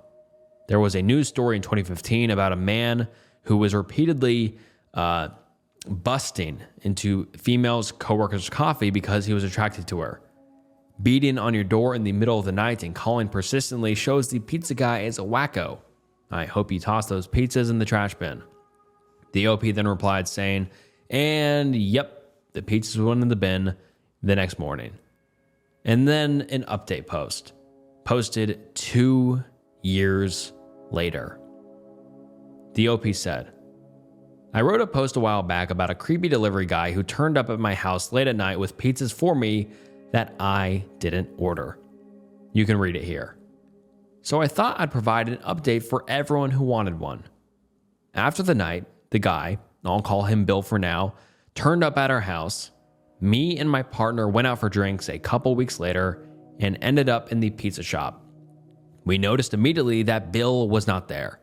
There was a news story in 2015 about a man who was repeatedly busting into females' coworkers' coffee because he was attracted to her. Beating on your door in the middle of the night and calling persistently shows the pizza guy is a wacko. I hope you toss those pizzas in the trash bin. The OP then replied saying, and yep, the pizzas went in the bin the next morning. And then an update post, posted 2 years later. The OP said, I wrote a post a while back about a creepy delivery guy who turned up at my house late at night with pizzas for me that I didn't order. You can read it here. So I thought I'd provide an update for everyone who wanted one. After the night, the guy, I'll call him Bill for now, turned up at our house. Me and my partner went out for drinks a couple weeks later and ended up in the pizza shop. We noticed immediately that Bill was not there,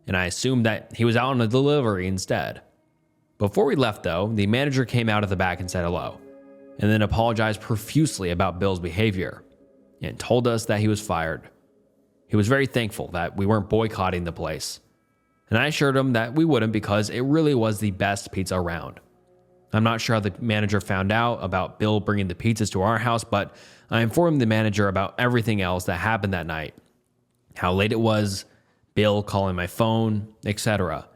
and I assumed that he was out on a delivery instead. Before we left though, the manager came out of the back and said hello, and then apologized profusely about Bill's behavior, and told us that he was fired. He was very thankful that we weren't boycotting the place, and I assured him that we wouldn't because it really was the best pizza around. I'm not sure how the manager found out about Bill bringing the pizzas to our house, but I informed the manager about everything else that happened that night. How late it was, Bill calling my phone, etc.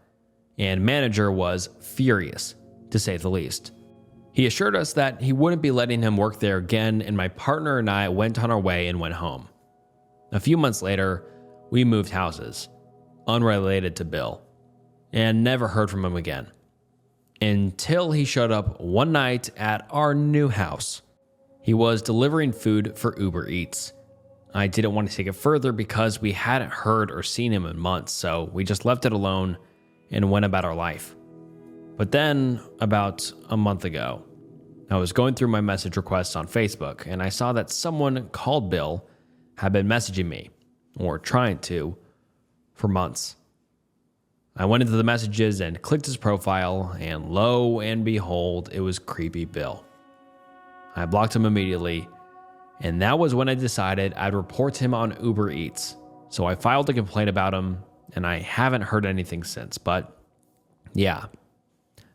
And manager was furious, to say the least. He assured us that he wouldn't be letting him work there again, and my partner and I went on our way and went home. A few months later, we moved houses, unrelated to Bill, and never heard from him again. Until he showed up one night at our new house. He was delivering food for Uber Eats. I didn't want to take it further because we hadn't heard or seen him in months, so we just left it alone and went about our life. But then, about a month ago, I was going through my message requests on Facebook, and I saw that someone called Bill had been messaging me, or trying to, for months. I went into the messages and clicked his profile, and lo and behold, it was Creepy Bill. I blocked him immediately, and that was when I decided I'd report him on Uber Eats. So I filed a complaint about him, and I haven't heard anything since. But yeah,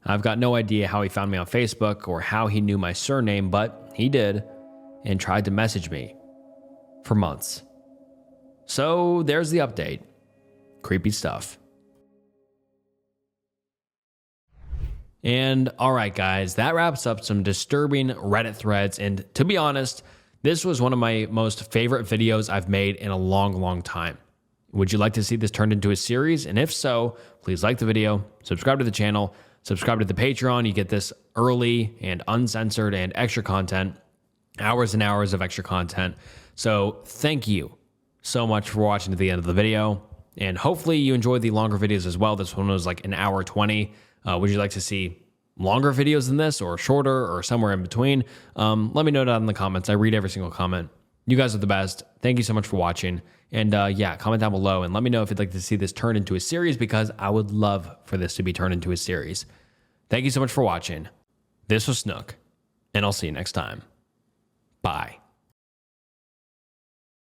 I've got no idea how he found me on Facebook or how he knew my surname, but he did, and tried to message me for months. So there's the update. Creepy stuff. And all right, guys, that wraps up some disturbing Reddit threads. And to be honest, this was one of my most favorite videos I've made in a long, long time. Would you like to see this turned into a series? And if so, please like the video, subscribe to the channel, subscribe to the Patreon. You get this early and uncensored and extra content, hours and hours of extra content. So thank you so much for watching to the end of the video. And hopefully you enjoyed the longer videos as well. This one was like an hour 20. Would you like to see longer videos than this, or shorter, or somewhere in between? Let me know down in the comments. I read every single comment. You guys are the best. Thank you so much for watching. And yeah, comment down below and let me know if you'd like to see this turned into a series, because I would love for this to be turned into a series. Thank you so much for watching. This was Snook, and I'll see you next time. Bye.